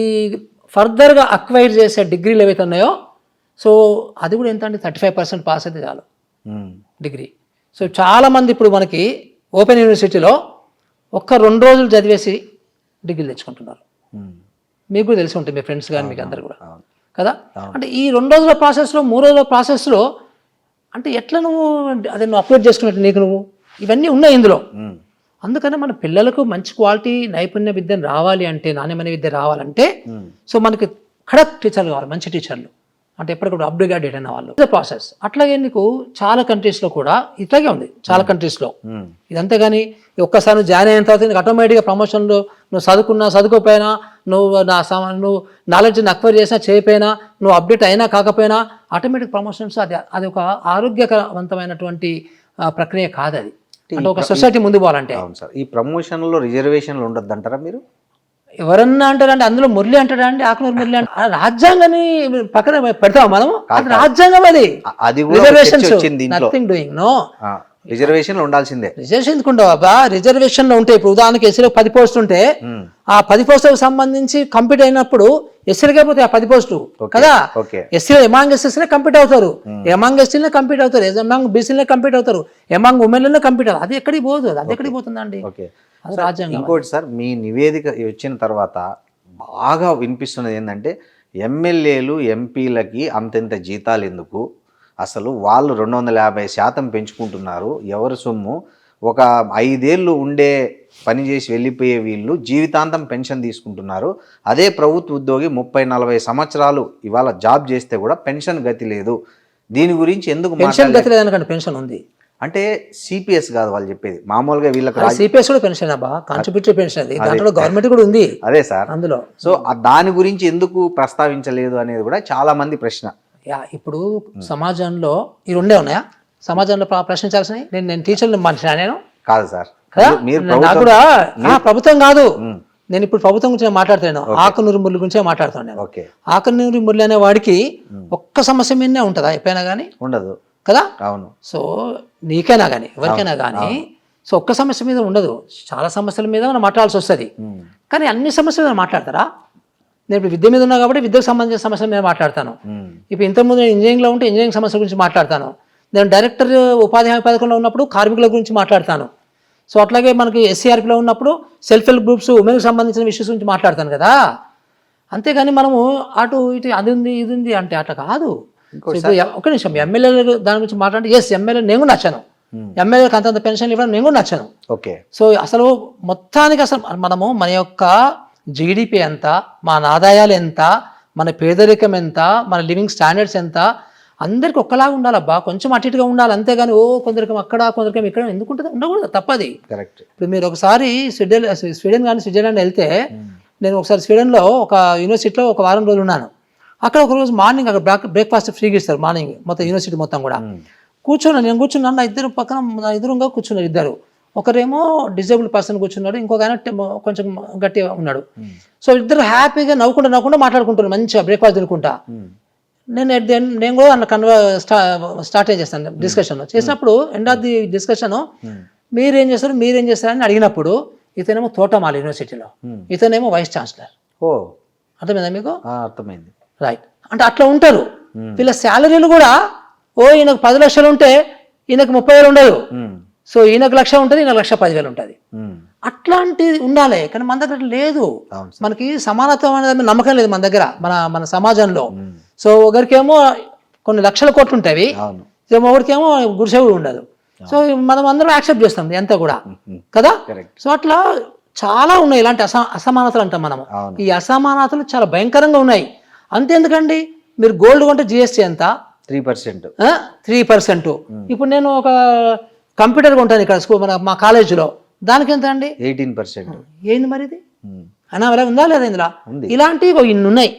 ఫర్దర్గా అక్వైర్ చేసే డిగ్రీలు ఏవైతే ఉన్నాయో, సో అది కూడా ఎంత అంటే 35% పాస్ అయితే చాలు డిగ్రీ. సో చాలామంది ఇప్పుడు మనకి ఓపెన్ యూనివర్సిటీలో 1-2 రోజులు చదివేసి డిగ్రీలు తెచ్చుకుంటున్నారు. మీకు కూడా తెలిసి ఉంటుంది, మీ ఫ్రెండ్స్ కానీ మీకు అందరు కూడా కదా. అంటే ఈ 2 రోజుల ప్రాసెస్లో, 3 రోజుల ప్రాసెస్లో అంటే ఎట్లా నువ్వు అప్లోడ్ చేసుకున్నట్టు నీకు ఇవన్నీ ఉన్నాయి ఇందులో. అందుకనే మన పిల్లలకు మంచి క్వాలిటీ నైపుణ్య విద్యను రావాలి అంటే, నాణ్యమైన విద్య రావాలంటే, సో మనకి కరెక్ట్ టీచర్లు కావాలి, మంచి టీచర్లు, అంటే ఎప్పటికప్పుడు అప్డేట్ అయిన వాళ్ళు. ప్రాసెస్ అట్లాగే నీకు చాలా కంట్రీస్లో కూడా ఇట్లాగే ఉంది, చాలా కంట్రీస్లో ఇదంతే. కానీ ఒక్కసారి నువ్వు జాయిన్ అయిన తర్వాత నీకు ఆటోమేటిక్గా ప్రమోషన్లో నువ్వు చదువుకోకపోయినా, నువ్వు నాలెడ్జ్ని అక్వైర్ చేసినా చేయకపోయినా, నువ్వు అప్డేట్ అయినా కాకపోయినా ఆటోమేటిక్ ప్రమోషన్స్. అది ఒక ఆరోగ్యకరవంతమైనటువంటి ప్రక్రియ కాదు అది, అంటే ఒక సొసైటీ ముందు పోవాలంటే. అవును సార్. ఈ ప్రమోషన్లో రిజర్వేషన్లు ఉండద్దు అంటారా మీరు? ఎవరన్నా అంటారంటే అందులో మురళి అంటాడా అండి, ఆకునూరు మురళి అంటే రాజ్యాంగాన్ని పక్కన పెడతాం మనం, అది రాజ్యాంగం, అది రిజర్వేషన్స్, నథింగ్ డూయింగ్, నో. రిజర్వేషన్లు ఉండాల్సిందే. రిజర్వేషన్ ఎందుకుంటావు బాబా, రిజర్వేషన్లో ఉంటే ఇప్పుడు ఉదాహరణకి ఎస్సీలో 10 పోస్టులు ఉంటే ఆ 10 పోస్టులకు సంబంధించి కంప్లీట్ అయినప్పుడు ఎస్సీలకే పోతాయి ఆ 10 పోస్టులు కదా. ఎస్సీలో ఎమాంగ్ ఎస్ఎస్సీనే కంప్లీట్ అవుతారు, ఎమాంగ్ ఎస్టీలనే కంప్లీట్ అవుతారు, ఎమాంగ్ బీసీలనే కంప్లీట్ అవుతారు, ఎమాంగ్ ఉమెన్లనే కంప్లీట్ అవుతారు. అది ఎక్కడికి పోదు, అది ఎక్కడికి పోతుందండి, అది రాజ్యాంగం. ఇంకోటి సార్, మీ నివేదిక వచ్చిన తర్వాత బాగా వినిపిస్తున్నది ఏంటంటే, ఎమ్మెల్యేలు ఎంపీలకి అంతెంత జీతాలు ఎందుకు, అసలు వాళ్ళు 250% పెంచుకుంటున్నారు, ఎవరి సొమ్ము ఒక 5 ఏళ్ళు ఉండే పని చేసి వెళ్ళిపోయే వీళ్ళు జీవితాంతం పెన్షన్ తీసుకుంటున్నారు. అదే ప్రభుత్వ ఉద్యోగి 30-40 సంవత్సరాలు ఇవాళ జాబ్ చేస్తే కూడా పెన్షన్ గతి లేదు. దీని గురించి ఎందుకు పెన్షన్ గతి లేదనకండి, పెన్షన్ ఉంది. అంటే సిపిఎస్ కాదు వాళ్ళు చెప్పేది, మామూలుగా వీళ్ళకి సిపిఎస్ కూడా పెన్షన్ అబ్బా, కాంట్రిబ్యూటరీ పెన్షన్ అది, దాంట్లో గవర్నమెంట్ కూడా ఉంది. అదే సార్ అందులో. సో దాని గురించి ఎందుకు ప్రస్తావించలేదు అనేది కూడా చాలా మంది ప్రశ్న. ఇప్పుడు సమాజంలో ఈ రెండే ఉన్నాయా సమాజంలో ప్రశ్నించాల్సినవి? నేను టీచర్ని మనిషినా నేను? కాదు సార్, మీరు నాకు కూడా ప్రభుత్వం కాదు, నేను ఇప్పుడు ప్రభుత్వం గురించి మాట్లాడుతున్నాను, ఆకునూరి మురళి గురించే మాట్లాడుతున్నాను. ఓకే, ఆకునూరి మురళి అనే వాడికి ఒక్క సమస్య మీదనే ఉంటుందా ఎప్పుడైనా కానీ? ఉండదు కదా. అవును. సో నీకైనా కానీ ఎవరికైనా కానీ సో ఒక్క సమస్య మీద ఉండదు, చాలా సమస్యల మీద మనం మాట్లాడాల్సి వస్తుంది. కానీ అన్ని సమస్యల మీద మాట్లాడతారా? నేను ఇప్పుడు విద్య మీద ఉన్నా కాబట్టి విద్యకు సంబంధించిన సమస్యల మీద మాట్లాడతాను. ఇప్పుడు ఇంతకుముందు నేను ఇంజనీరింగ్లో ఉంటే ఇంజనీరింగ్ సమస్యల గురించి మాట్లాడతాను. నేను డైరెక్టర్ ఉపాధి హామీ పథకంలో ఉన్నప్పుడు కార్మికుల గురించి మాట్లాడతాను. సో అట్లాగే మనకి ఎస్సీఆర్పీలో ఉన్నప్పుడు సెల్ఫ్ హెల్ప్ గ్రూప్స్ ఉమెన్కి సంబంధించిన ఇష్యూస్ గురించి మాట్లాడతాను కదా. అంతేగాని మనము అటు ఇటు అది ఉంది ఇది ఉంది అంటే అట్లా కాదు. ఒక నిమిషం, ఎమ్మెల్యేలు దాని గురించి మాట్లాడితే ఎస్ ఎమ్మెల్యే నేను కూడా నచ్చాను, ఎమ్మెల్యేలకు అంతంత పెన్షన్ ఇవ్వడం నేను కూడా నచ్చాను. ఓకే. సో అసలు మొత్తానికి అసలు మనము మన యొక్క జీడిపి ఎంత, మన ఆదాయాలు ఎంత, మన పేదరికం ఎంత, మన లివింగ్ స్టాండర్డ్స్ ఎంత, అందరికి ఒక్కలాగా ఉండాలబ్బా, కొంచెం అటు ఇటుగా ఉండాలి. అంతేగాని కొందరికం అక్కడ కొందరికం ఇక్కడ ఎందుకు ఉంటుంది? ఉండకూడదు, తప్పది. కరెక్ట్. ఇప్పుడు మీరు ఒకసారి స్వీడన్ కానీ స్విట్జర్లాండ్ వెళ్తే, నేను ఒకసారి స్వీడన్లో ఒక యూనివర్సిటీలో ఒక వారం రోజులు ఉన్నాను. అక్కడ ఒకరోజు మార్నింగ్ అక్కడ బ్రేక్ఫాస్ట్ ఫ్రీగా ఇస్తారు మార్నింగ్, మొత్తం యూనివర్సిటీ మొత్తం కూడా. నేను కూర్చున్నాను, నా ఇద్దరు పక్కన ఎదురుగా కూర్చున్నారు ఇద్దరు. ఒకరేమో డిజేబుల్డ్ పర్సన్ కూర్చున్నాడు, ఇంకొక ఆయన కొంచెం గట్టిగా ఉన్నాడు. సో ఇద్దరు హ్యాపీగా నవ్వుకుంటూ మాట్లాడుకుంటున్నారు మంచిగా బ్రేక్ఫాస్ట్ తినుకుంటా. నేను కూడా అన్న స్టార్ట్ చేస్తాను డిస్కషన్. చేసినప్పుడు ఎండ్ ఆఫ్ ది డిస్కషన్ మీరేం చేస్తారు అని అడిగినప్పుడు ఇతనేమో తోటమాల యూనివర్సిటీలో, ఇతనేమో వైస్ ఛాన్సలర్. ఓ, అర్థమైందా మీకు? అర్థమైంది. రైట్. అంటే అట్లా ఉంటారు వీళ్ళ శాలరీలు కూడా. ఈయనకు 10 లక్షలు ఉంటే ఈయనకు 30,000 ఉండదు. సో ఈయనకు 1,00,000 ఉంటుంది, ఈయనకు 1,10,000 ఉంటుంది. అట్లాంటిది ఉండాలి. కానీ మన దగ్గర లేదు. మనకి సమానత్వం అనేది నమ్మకం లేదు మన దగ్గర, మన సమాజంలో. సో ఒకరికేమో కొన్ని లక్షల కోట్లు ఉంటాయి, ఒకరికేమో గురిసేవుడు ఉండదు. సో మనం అందరం యాక్సెప్ట్ చేస్తాం ఎంత కూడా కదా. సో అట్లా చాలా ఉన్నాయి ఇలాంటి అసమానతలు అంటాం మనము. ఈ అసమానతలు చాలా భయంకరంగా ఉన్నాయి. అంతేందుకండి, మీరు గోల్డ్ కొంటే జిఎస్టీ ఎంత? 3%. 3%. ఇప్పుడు నేను ఒక కంప్యూటర్ కొంటాను ఇక్కడ మా కాలేజీలో, దానికి ఎంత అండి? 18%. ఏంది మరి ఇది? అనా వల్ల ఉందా లేదా ఇందులో? ఇలాంటివి ఇన్ని ఉన్నాయి.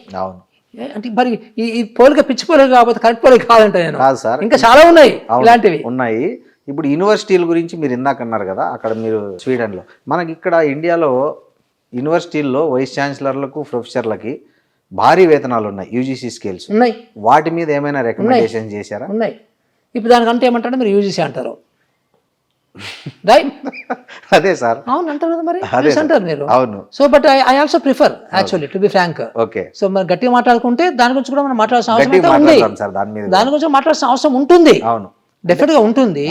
అంటే మరి ఈ పోలిక పిచ్చి పోలిక కాకపోతే కరెక్ట్ పోలిక కావాలంటే నేను ఇంకా చాలా ఉన్నాయి ఇలాంటివి ఉన్నాయి. ఇప్పుడు యూనివర్సిటీల గురించి మీరు ఇందాక అన్నారు కదా, అక్కడ మీరు స్వీడన్లో, మనకి ఇక్కడ ఇండియాలో యూనివర్సిటీల్లో వైస్ ఛాన్సలర్లకు ప్రొఫెసర్లకి భారీ వేతనాలు ఉన్నాయి, యూజీసీ స్కేల్స్ ఉన్నాయి. వాటి మీద ఏమైనా రికమెండేషన్ చేశారా? ఉన్నాయి. ఇప్పుడు దానికంటే ఏమంటారు మీరు? యూజీసీ అంటారు. రైట్. అదే సార్, అవును అంటారు కదా మరి, అంటారు మీరు. అవును. So but I also prefer actually to be frank. Okay. So మరి గట్టిగా మాట్లాడుకుంటే దాని గురించి కూడా మనం మాట్లాడాల్సిన అవసరం అయితే ఉంది, దాని గురించి మాట్లాడాల్సిన అవసరం ఉంటుంది. అవును, డెఫినెట్గా ఉంటుంది.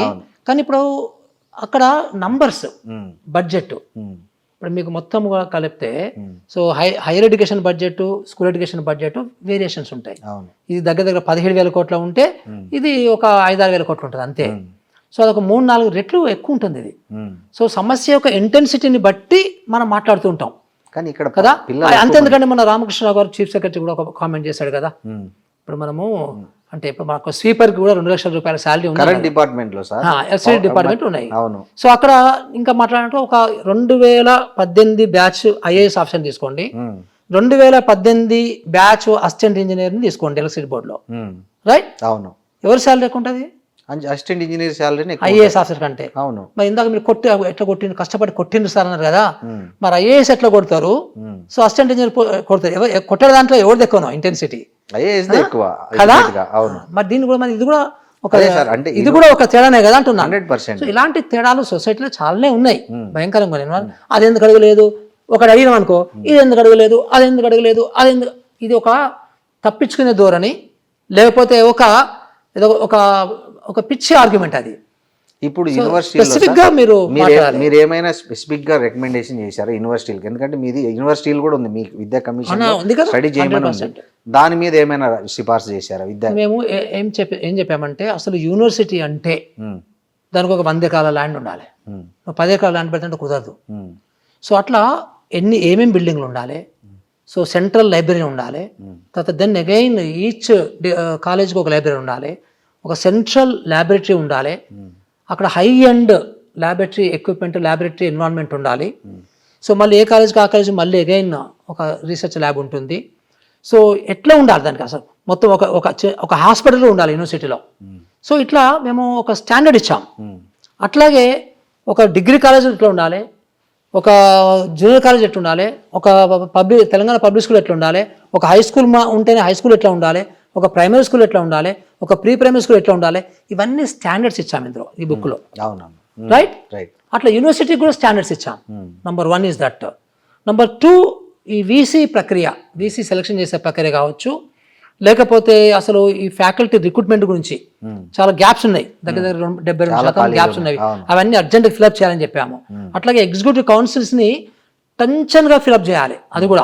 కానీ ఇప్పుడు అక్కడ నంబర్స్, బడ్జెట్ ఇప్పుడు మీకు మొత్తం కలిపితే so higher education budget, school education budget variations ఉంటాయి. ఇది దగ్గర 17,000 కోట్ల ఉంటే ఇది ఒక 5-6 వేల కోట్లు ఉంటుంది అంతే. సో అదొక 3-4 రెట్లు ఎక్కువ ఉంటుంది ఇది. సో సమస్య యొక్క ఇంటెన్సిటీని బట్టి మనం మాట్లాడుతూ ఉంటాం కానీ ఇక్కడ కదా. అంతేందుకంటే మన రామకృష్ణరావు గారు చీఫ్ సెక్రటరీ కూడా ఒక కామెంట్ చేశాడు కదా. ఇప్పుడు మనము అంటే ఇప్పుడు మాకు స్వీపర్కి కూడా 2 లక్షల రూపాయల శాలరీ ఉంది కరెంట్ డిపార్ట్మెంట్లో సార్, ఎస్ఐ డిపార్ట్మెంట్ ఉన్నాయి. అవును. సో అక్కడ ఇంకా మాట్లాడాలంటే ఒక 2018 బ్యాచ్ ఐఏఎస్ ఆప్షన్ తీసుకోండి, 2018 బ్యాచ్ అసిస్టెంట్ ఇంజనీర్ని తీసుకోండి ఎలక్ట్రిసిటీ బోర్డులో. రైట్. అవును. ఎవరి శాలరీ ఎక్కువ ఉంటుంది? Assistant engineer salary IAS officer కంటే. అవును. మరి ఇందాక మీరు ఎట్లా కొట్టిండు, కష్టపడి కొట్టిండ్రు సార్ అన్నారు కదా, మరి ఐఏఎస్ ఎట్లా కొడతారు? సో అసిస్టెంట్ ఇంజనీర్ కొడతారు. కొట్టే దాంట్లో ఎవరిది ఎక్కువ ఇంటెన్సిటీ? ఐఏఎస్ ఎక్కువ కదా. అవును. మరి దీన్ని కూడా మరి ఇది కూడా అంటే ఇది కూడా ఒక తేడానే కదా అంటున్నా. 100%. సో ఇలాంటి తేడాలు సొసైటీలో చాలానే ఉన్నాయి భయంకరంగా. నేను అది ఎందుకు అడగలేదు, ఒకటి అడిగినాం అనుకో, ఇది ఎందుకు అడగలేదు, అది ఎందుకు అడగలేదు, అది ఎందుకు, ఇది ఒక తప్పించుకునే ధోరణి, లేకపోతే ఏదో ఒక పిచ్చి ఆర్గ్యుమెంట్ అది. ఇప్పుడు యూనివర్సిటీలో మీరు ఏమైనా స్పెసిఫిక్ గా రికమెండేషన్ చేశారా యూనివర్సిటీలకు? ఎందుకంటే మీది యూనివర్సిటీలు కూడా ఉంది, మీకు విద్యా కమిషన్ స్టడీ చేయమని ఉంది, దాని మీద ఏమైనా సిఫార్సు చేశారా? మేము ఏం చెప్పామంటే అసలు యూనివర్సిటీ అంటే దానికి ఒక 100 ఎకరాల ల్యాండ్ ఉండాలి. 10 ఎకరాల ల్యాండ్ పెడితే కుదరదు. సో అట్లా ఏమేమి బిల్డింగ్లు ఉండాలి. సో సెంట్రల్ లైబ్రరీ ఉండాలి. తర్వాత దెన్ అగైన్ ఈచ్ కాలేజ్కి ఒక లైబ్రరీ ఉండాలి. ఒక సెంట్రల్ ల్యాబొరేటరీ ఉండాలి. అక్కడ high end laboratory equipment, laboratory environment ఉండాలి. సో మళ్ళీ ఏ కాలేజ్కి ఆ కాలేజ్ మళ్ళీ అగైన్ ఒక రీసెర్చ్ ల్యాబ్ ఉంటుంది. సో ఎట్లా ఉండాలి దానికి అసలు మొత్తం ఒక హాస్పిటల్ ఉండాలి యూనివర్సిటీలో. సో ఇట్లా మేము ఒక స్టాండర్డ్ ఇచ్చాం. అట్లాగే ఒక డిగ్రీ కాలేజ్ ఎట్లా ఉండాలి, ఒక జూనియర్ కాలేజ్ ఎట్లా ఉండాలి, ఒక తెలంగాణ పబ్లిక్ స్కూల్ ఎట్లా ఉండాలి, ఒక హై స్కూల్ ఉంటేనే హై స్కూల్ ఎట్లా ఉండాలి, ఒక ప్రైమరీ స్కూల్ ఎట్లా ఉండాలి, ఒక ప్రీ ప్రైమరీ స్కూల్ ఎట్లా ఉండాలి, ఇవన్నీ స్టాండర్డ్స్ ఇచ్చాము ఇందులో ఈ బుక్లో. రైట్. అట్లా యూనివర్సిటీకి కూడా స్టాండర్డ్స్ ఇచ్చాం. Number 1 is that. నంబర్ 2 ఈ వీసీ ప్రక్రియ, వీసీ సెలెక్షన్ చేసే ప్రక్రియ కావచ్చు, లేకపోతే అసలు ఈ ఫ్యాకల్టీ రిక్రూట్మెంట్ గురించి చాలా గ్యాప్స్ ఉన్నాయి. దగ్గర 72% గ్యాప్స్ ఉన్నాయి. అవన్నీ అర్జెంట్గా ఫిలప్ చేయాలని చెప్పాము. అట్లాగే ఎగ్జిక్యూటివ్ కౌన్సిల్స్ని టెన్షన్గా ఫిలప్ చేయాలి. అది కూడా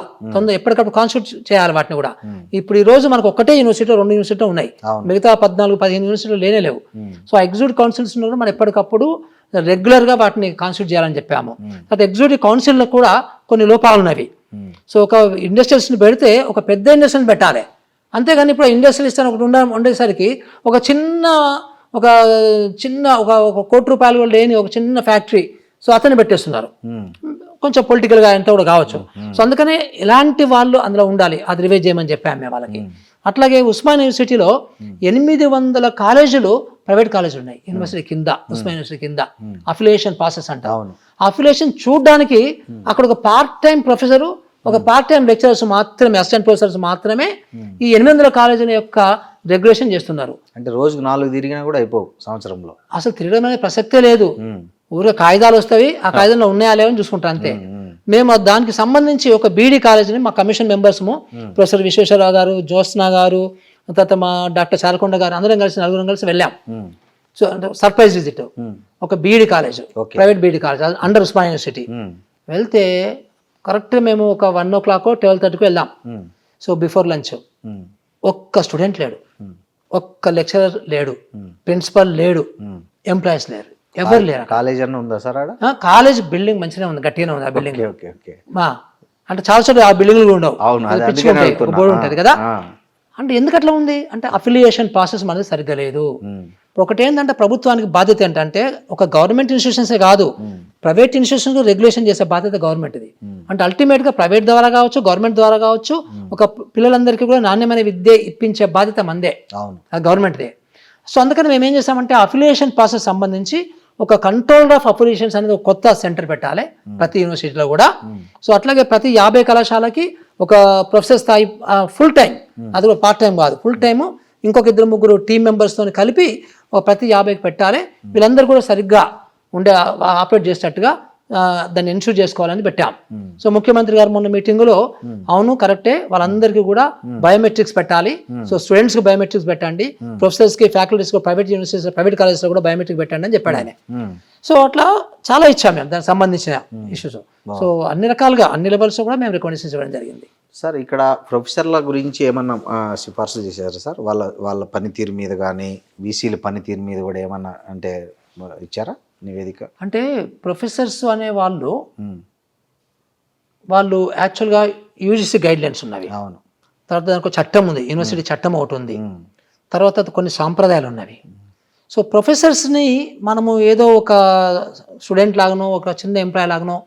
ఎప్పటికప్పుడు కాన్స్టిట్యూట్ చేయాలి వాటిని కూడా. ఇప్పుడు ఈ రోజు మనకు ఒకటే యూనివర్సిటీ, 2 యూనివర్సిటీలు ఉన్నాయి, మిగతా 14-15 యూనివర్సిటీలు లేవు. సో ఎగ్జిక్యూటివ్ కౌన్సిల్స్ కూడా మనం ఎప్పటికప్పుడు రెగ్యులర్గా వాటిని కాన్స్టిట్యూట్ చేయాలని చెప్పాము. తర్వాత ఎగ్జిక్యూటివ్ కౌన్సిల్లో కూడా కొన్ని లోపాలు ఉన్నవి. సో ఒక ఇండస్ట్రియల్స్ని పెడితే ఒక పెద్ద ఇండస్ట్రీని పెట్టాలి. అంతేగాని ఇప్పుడు ఇండస్ట్రియలిస్ట్ అని ఒకటి ఉండేసరికి ఒక చిన్న ఒక ₹1 కోటి కూడా లేని ఒక చిన్న ఫ్యాక్టరీ, సో అతన్ని పెట్టేస్తున్నారు. కొంచెం పొలిటికల్గా ఎంత కూడా కావచ్చు. సో అందుకనే ఇలాంటి వాళ్ళు అందులో ఉండాలి. అది రివైజ్ చేయమని చెప్పాము మేము వాళ్ళకి. అట్లాగే ఉస్మానియా యూనివర్సిటీలో 800 కాలేజీలు ప్రైవేట్ కాలేజీలు ఉన్నాయి యూనివర్సిటీ కింద, ఉస్మానియా యూనివర్సిటీ కింద. అఫిలియేషన్ ప్రాసెస్ అంటారు. అఫిలియేషన్ చూడడానికి అక్కడ ఒక పార్ట్ టైం ప్రొఫెసరు, ఒక పార్ట్ టైం లెక్చరర్స్ మాత్రమే, అసిస్టెంట్ ప్రొఫెసర్స్ మాత్రమే ఈ 800 కాలేజీల యొక్క రెగ్యులేషన్ చేస్తున్నారు. అంటే రోజుకు 4 తిరిగినా కూడా అయిపోవు సంవత్సరంలో. అసలు తిరగడం అనే ప్రసక్తే లేదు. ఊరికే కాగితాలు వస్తాయి, ఆ కాగితంలో ఉన్నాయా లేవని చూసుకుంటాం అంతే. మేము దానికి సంబంధించి ఒక బీడీ కాలేజీని మా కమిషన్ మెంబర్స్ము, ప్రొఫెసర్ విశ్వేశ్వరరావు గారు, జ్యోత్స్న గారు, తర్వాత మా డాక్టర్ చారకొండ గారు, అందరం కలిసి 4 కలిసి వెళ్ళాం. సో సర్ప్రైజ్ విజిట్ ఒక B Ed college, private B Ed college under Osmania university. వెళ్తే కరెక్ట్ మేము ఒక 1 o'clock 12:30కి వెళ్ళాం. సో బిఫోర్ లంచ్ ఒక్క స్టూడెంట్ లేడు, ఒక్క లెక్చరర్ లేడు, ప్రిన్సిపల్ లేడు, ఎంప్లాయీస్ లేరు, ఎవరు లేరు. కాలేజ్ అన్న ఉందా సార్? కాలేజ్ బిల్డింగ్ మంచిగా ఉంది, గట్టిగానే ఉంది ఆ బిల్డింగ్. అంటే చాలా చోట్ల ఆ బిల్డింగ్లు ఉండవు, బోర్డు ఉంటుంది కదా. అంటే ఎందుకు అట్లా ఉంది అంటే అఫిలియేషన్ ప్రాసెస్ మనది సరిగ్గా లేదు. ఒకటి ఏంటంటే ప్రభుత్వానికి బాధ్యత ఏంటంటే ఒక గవర్నమెంట్ ఇన్స్టిట్యూషన్సే కాదు, ప్రైవేట్ ఇన్స్టిట్యూషన్ రెగ్యులేషన్ చేసే బాధ్యత గవర్నమెంట్ది. అంటే అల్టిమేట్గా ప్రైవేట్ ద్వారా కావచ్చు, గవర్నమెంట్ ద్వారా కావచ్చు, ఒక పిల్లలందరికీ కూడా నాణ్యమైన విద్య ఇప్పించే బాధ్యత మందే, గవర్నమెంట్దే. సో అందుకని మేము ఏం చేస్తామంటే అఫిలియేషన్ ప్రాసెస్ సంబంధించి ఒక కంట్రోల్ ఆఫ్ అఫిలియేషన్స్ అనేది ఒక కొత్త సెంటర్ పెట్టాలి ప్రతి యూనివర్సిటీలో కూడా. సో అట్లాగే ప్రతి 50 కళాశాలకి ఒక ప్రొఫెసర్ స్థాయి ఫుల్ టైం, అది కూడా పార్ట్ టైం కాదు, ఫుల్ టైము, ఇంకొక 2-3 టీం మెంబర్స్తో కలిపి ప్రతి 50కి పెట్టాలి. వీళ్ళందరూ కూడా సరిగ్గా ఆపరేట్ చేసేటట్టుగా దాన్ని ఎన్షూర్ చేసుకోవాలని పెట్టాం. సో ముఖ్యమంత్రి గారు మొన్న మీటింగ్లో అవును కరెక్టే, వాళ్ళందరికీ కూడా బయోమెట్రిక్స్ పెట్టాలి. సో స్టూడెంట్స్కి బయోమెట్రిక్స్ పెట్టండి, ప్రొఫెసర్స్కి, ఫ్యాకల్టీస్కి, ప్రైవేట్ యూనివర్సిటీస్, ప్రైవేట్ కాలేజెస్లో కూడా బయోమెట్రిక్ పెట్టండి అని చెప్పాడు ఆయన. సో అట్లా చాలా ఇచ్చాం మేము దానికి సంబంధించిన ఇష్యూస్. సో అన్ని రకాలుగా అన్ని లెవెల్స్ కూడా మేము రికమెండేషన్ ఇవ్వడం జరిగింది. సార్ ఇక్కడ ప్రొఫెసర్ల గురించి ఏమన్నా సిఫార్సు చేశారా సార్? వాళ్ళ పనితీరు మీద కానీ వీసీల పనితీరు మీద కూడా ఏమన్నా అంటే ఇచ్చారా నివేదిక? అంటే ప్రొఫెసర్స్ అనే వాళ్ళు యాక్చువల్గా యూజీసీ గైడ్ లైన్స్ ఉన్నవి. అవును. తర్వాత దానికి చట్టం ఉంది, యూనివర్సిటీ చట్టం ఒకటి ఉంది. తర్వాత కొన్ని సాంప్రదాయాలు ఉన్నవి. సో ప్రొఫెసర్స్ని మనము ఏదో ఒక స్టూడెంట్ లాగానో ఒక చిన్న ఎంప్లాయ్ లాగానో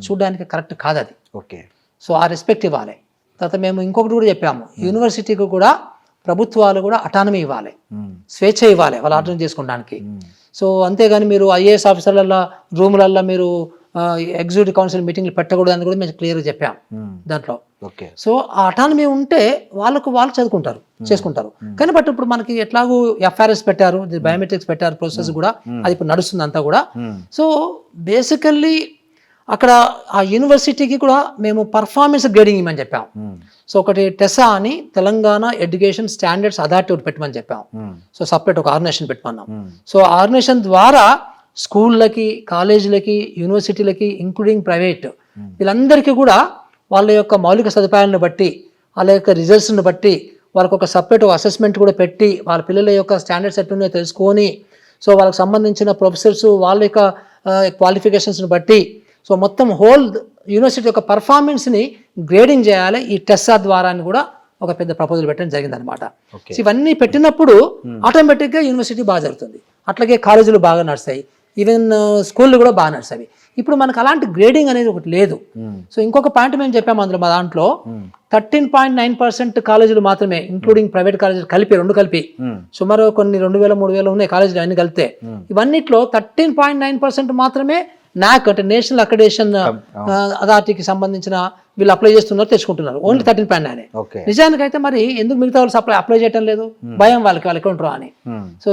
చూడడానికి కరెక్ట్ కాదు అది. ఓకే. సో ఆ రెస్పెక్ట్ ఇవ్వాలి. తర్వాత మేము ఇంకొకటి కూడా చెప్పాము, యూనివర్సిటీకి కూడా ప్రభుత్వాలు కూడా అటానమీ ఇవ్వాలి, స్వేచ్ఛ ఇవ్వాలి వాళ్ళు అర్థం చేసుకోవడానికి. సో అంతేగాని మీరు ఐఏఎస్ ఆఫీసర్ల రూములల్లో మీరు ఎగ్జిక్యూటివ్ కౌన్సిల్ మీటింగ్లు పెట్టకూడదు అని కూడా మేము క్లియర్గా చెప్పాం దాంట్లో. సో ఆ అటానమీ ఉంటే వాళ్ళు చదువుకుంటారు, చేసుకుంటారు. కానీ బట్ ఇప్పుడు మనకి ఎట్లాగూ ఎఫ్ఆర్ఎస్ పెట్టారు, బయోమెట్రిక్స్ పెట్టారు, ప్రాసెస్ కూడా అది ఇప్పుడు నడుస్తుంది అంతా కూడా. సో బేసికల్లీ అక్కడ ఆ యూనివర్సిటీకి కూడా మేము పర్ఫార్మెన్స్ గ్రేడింగ్ ఇవ్వమని చెప్పాం. సో ఒకటి టెసా అని తెలంగాణ ఎడ్యుకేషన్ స్టాండర్డ్స్ అథారిటీ ఒకటి పెట్టమని చెప్పాం. సో సపరేట్ ఒక ఆర్గనైజేషన్ పెట్టమన్నాం. సో ఆర్గనైజేషన్ ద్వారా స్కూళ్ళకి, కాలేజీలకి, యూనివర్సిటీలకి ఇంక్లూడింగ్ ప్రైవేట్ వీళ్ళందరికీ కూడా వాళ్ళ యొక్క మౌలిక సదుపాయాలను బట్టి, వాళ్ళ యొక్క రిజల్ట్స్ని బట్టి వాళ్ళకు ఒక సపరేట్ అసెస్మెంట్ కూడా పెట్టి వాళ్ళ పిల్లల యొక్క స్టాండర్డ్స్ ఎట్లున్నాయో తెలుసుకొని, సో వాళ్ళకి సంబంధించిన ప్రొఫెసర్స్ వాళ్ళ యొక్క క్వాలిఫికేషన్స్ని బట్టి సో మొత్తం హోల్ యూనివర్సిటీ యొక్క పర్ఫార్మెన్స్ని గ్రేడింగ్ చేయాలి ఈ టెస్సా ద్వారా అని కూడా ఒక పెద్ద ప్రపోజల్ పెట్టడం జరిగిందనమాట. సో ఇవన్నీ పెట్టినప్పుడు ఆటోమేటిక్గా యూనివర్సిటీ బాగా జరుగుతుంది. అట్లాగే కాలేజీలు బాగా నడుస్తాయి, ఈవెన్ స్కూళ్ళు కూడా బాగా నడుస్తాయి. ఇప్పుడు మనకు అలాంటి గ్రేడింగ్ అనేది ఒకటి లేదు. సో ఇంకొక పాయింట్ మేము చెప్పాము అందులో మా దాంట్లో 13.9% కాలేజీలు మాత్రమే, ఇంక్లూడింగ్ ప్రైవేట్ కాలేజీలు కలిపి రెండు కలిపి సుమారు కొన్ని 2,000-3,000 ఉన్నాయి కాలేజీలు అన్ని కలిపితే. ఇవన్నిట్లో 13.9% మాత్రమే నాక్ అంటే నేషనల్ అక్రెడిటేషన్ అథారిటీకి సంబంధించిన వీళ్ళు అప్లై చేస్తున్నారు, తెచ్చుకుంటున్నారు. ఓన్లీ 13.9. నిజానికి అయితే మరి ఎందుకు మిగతా వాళ్ళు అప్లై చేయడం లేదు? భయం వాళ్ళకి ఉంటారో అని. సో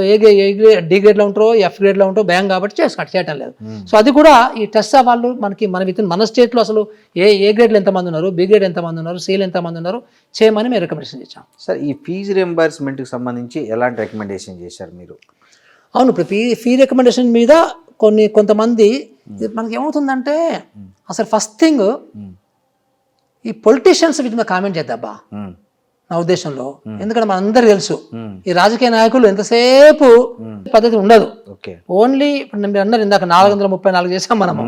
డి గ్రేడ్ లో ఉంటారో ఎఫ్ గ్రేడ్ లో ఉంటారో భయం కాబట్టి చేయటం లేదు. సో అది కూడా ఈ టెస్సా వాళ్ళు మనకి మన స్టేట్ లో అసలు ఏ గ్రేడ్ లో ఎంతమంది ఉన్నారు, బి గ్రేడ్ ఎంతమంది ఉన్నారు, సిలు ఎంతమంది ఉన్నారు చేయమని మేము రికమెండేషన్ ఇచ్చాం. సార్ ఈ ఫీజు రియంబర్స్మెంట్ కి సంబంధించి ఎలాంటి రికమెండేషన్ చేశారు మీరు? అవును, ఇప్పుడు ఫీ రికమెండేషన్ మీద కొంతమంది మనకి ఏమవుతుందంటే అసలు ఫస్ట్ థింగ్ ఈ పొలిటీషియన్స్ వీటి మీద కామెంట్ చేద్దాబ్బా నా ఉద్దేశంలో. ఎందుకంటే మనందరూ తెలుసు ఈ రాజకీయ నాయకులు ఎంతసేపు పద్ధతి ఉండదు. ఓన్లీ ఇప్పుడు మీరు అన్నారు ఇందాక 434 చేసాం మనము.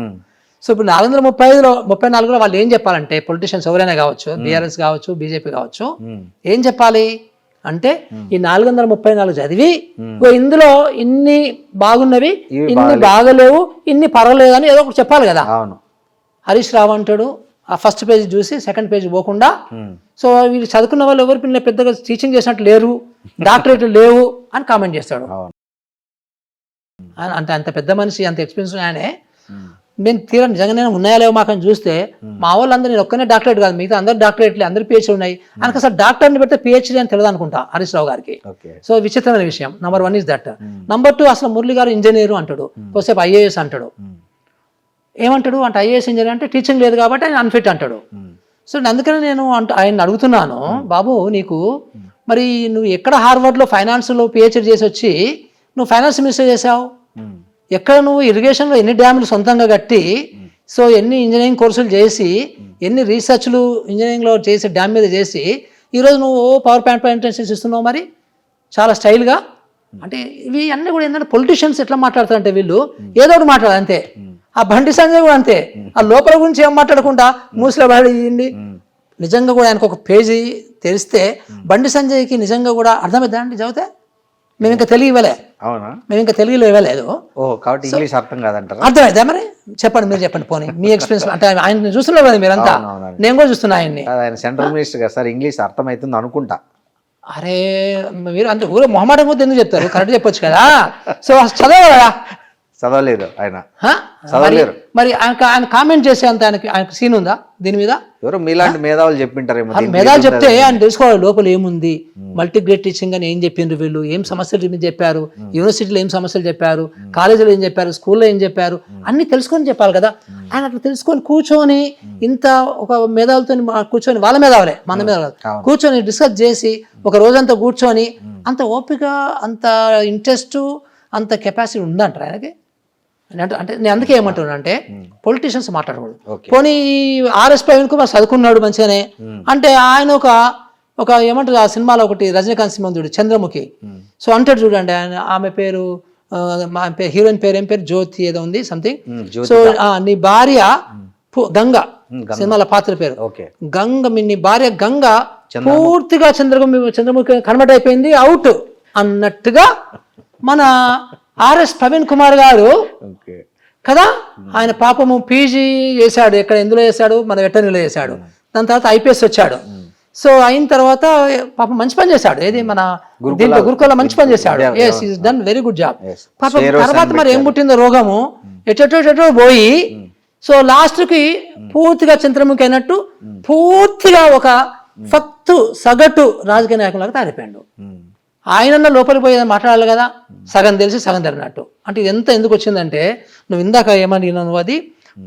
సో ఇప్పుడు 434లో వాళ్ళు ఏం చెప్పాలంటే పొలిటీషియన్స్ ఎవరైనా కావచ్చు, బీఆర్ఎస్ కావచ్చు, బీజేపీ కావచ్చు, ఏం చెప్పాలి అంటే ఈ 434 చదివి ఇందులో ఇన్ని బాగున్నవి, ఇన్ని బాగలేవు, ఇన్ని పర్వాలేదు అని ఏదో ఒకటి చెప్పాలి కదా. హరీష్ రావు అంటాడు ఆ ఫస్ట్ పేజ్ చూసి సెకండ్ పేజ్ పోకుండా, సో వీళ్ళు చదువుకున్న వాళ్ళు ఎవరు పిల్లలు పెద్దగా టీచింగ్ చేసినట్టు లేరు, డాక్టరేట్లు లేవు అని కామెంట్ చేస్తాడు. అంటే అంత పెద్ద మనిషి, అంత ఎక్స్పీరియన్స్ ఆయనే. నేను తీరా నిజంగానే ఉన్నాయా లేవు మాకని చూస్తే మా వాళ్ళందరూ నేను ఒక్కనే డాక్టరేట్ కాదు, మిగతా అందరు డాక్టరేట్లే, అందరు పిహెచ్డీ ఉన్నాయి. ఆయనకు అసలు డాక్టర్ని పెడితే పిహెచ్డీ అని తెలియదు అనుకుంటా హరీష్ రావు గారికి. సో విచిత్రమైన విషయం. Number 1 is that. నంబర్ 2 అసలు మురళి గారు ఇంజనీరు అంటాడు, కొద్దిసేపు ఐఏఎస్ అంటాడు. ఏమంటాడు అంటే ఐఏఎస్ ఇంజనీర్ అంటే టీచింగ్ లేదు కాబట్టి ఆయన అన్ఫిట్ అంటాడు. సో అందుకని నేను ఆయన అడుగుతున్నాను, బాబు నీకు మరి నువ్వు ఎక్కడ హార్వర్డ్లో ఫైనాన్స్లో పిహెచ్డీ చేసి వచ్చి నువ్వు ఫైనాన్స్ మినిస్టర్ చేసావు? ఎక్కడ నువ్వు ఇరిగేషన్లో ఎన్ని డ్యాములు సొంతంగా కట్టి, సో ఎన్ని ఇంజనీరింగ్ కోర్సులు చేసి, ఎన్ని రీసెర్చ్లు ఇంజనీరింగ్లో చేసి డ్యామ్ మీద చేసి ఈరోజు నువ్వు పవర్ పాయింట్ ప్రజెంటేషన్స్ ఇస్తున్నావు మరి చాలా స్టైల్గా. అంటే ఇవి అన్నీ కూడా ఏంటంటే పొలిటీషియన్స్ ఎట్లా మాట్లాడతారంటే వీళ్ళు ఏదో ఒకటి మాట్లాడారు అంతే. ఆ బండి సంజయ్ కూడా అంతే, ఆ లోపల గురించి ఏం మాట్లాడకుండా మూసిలో పడింది. నిజంగా కూడా ఆయనకు ఒక పేజీ తెరిస్తే బండి సంజయ్కి నిజంగా కూడా అర్థమైందా అండి చదివితే? మేము ఇంకా తెలుగు ఇవ్వలే, మేము ఇంకా తెలుగులో ఇవ్వలేదు. అర్థమైందా మరి? చెప్పండి, మీరు చెప్పండి పోనీ మీ ఎక్స్పీరియన్స్. అంటే ఆయన చూస్తున్నారు కదా మీరంతా, నేను కూడా చూస్తున్నా ఆయన్ని. సెంట్రల్ మినిస్టర్ కదా సార్, ఇంగ్లీష్ అర్థమవుతుంది అనుకుంటా. అరే మీరు అంత ఊరే మొహమాటం కూడా ఎందుకు చెప్తారు? కరెక్ట్ చెప్పొచ్చు కదా. సో చదవరా? చదవలేరు ఆయన. మరి ఆయన కామెంట్ చేసే అంత ఆయనకు సీన్ ఉందా దీని మీద? ఎవరో మీలాంటి మేధావులు చెప్పింటారేమో. మేధావులు చెప్తే ఆయన తెలుసుకోవాలి లోపల ఏముంది, మల్టీగ్రేడ్ టీచింగ్ అని ఏం చెప్పిండ్రు వీళ్ళు, ఏం సమస్యలు చెప్పారు, యూనివర్సిటీలో ఏం సమస్యలు చెప్పారు, కాలేజీలో ఏం చెప్పారు, స్కూల్లో ఏం చెప్పారు, అన్ని తెలుసుకొని చెప్పాలి కదా. ఆయన అట్లా తెలుసుకొని కూర్చొని ఇంత ఒక మేధావులతో కూర్చొని, వాళ్ళ మేధావులే మన మేధావులు కూర్చొని డిస్కస్ చేసి ఒక రోజంతా కూర్చొని అంత ఓపిక, అంత ఇంట్రెస్ట్, అంత కెపాసిటీ ఉందంటారు ఆయనకి. అంటే నేను అందుకే ఏమంటున్నా అంటే పొలిటీషియన్స్ మాట్లాడకూడదు. పోనీ ఆర్ఎస్ ప్రవీణ్ కుమార్ చదువుకున్నాడు మంచిగానే అంటే ఆయన ఒక ఏమంటారు ఆ సినిమాలో ఒకటి రజనీకాంత్ సినిమా చూడు చంద్రముఖి. సో అంటాడు చూడండి ఆయన, ఆమె పేరు హీరోయిన్ పేరు ఏం పేరు, జ్యోతి ఏదో ఉంది సంథింగ్. సో నీ భార్య గంగ, సినిమాల పాత్ర పేరు గంగ, నీ భార్య గంగ పూర్తిగా చంద్రముఖి కన్వర్ట్ అయిపోయింది, అవుట్ అన్నట్టుగా మన ఆర్ఎస్ ప్రవీణ్ కుమార్ గారు కదా. ఆయన పాపము పీజీ చేశాడు, ఎక్కడ ఎందులో చేశాడు, మన వెటర్నరీలో చేశాడు. దాని తర్వాత ఐపీఎస్ వచ్చాడు. సో అయిన తర్వాత పాపం మంచి పని చేశాడు, ఏది మన దీంట్లో గురుకుల మంచి పని చేశాడు. Yes he's done very good job. పాపం తర్వాత మరి ఏం పుట్టిందో రోగము, ఎటో పోయి సో లాస్ట్కి పూర్తిగా చంద్రముఖి అయినట్టు పూర్తిగా ఒక సగటు రాజకీయ నాయకులాగా తయారైపోయాడు. ఆయన లోపలికి పోయి మాట్లాడాలి కదా, సగం తెలిసి సగం తెలియనట్టు. అంటే ఇది ఎంత ఎందుకు వచ్చిందంటే నువ్వు ఇందాక ఏమని నువ్వు అది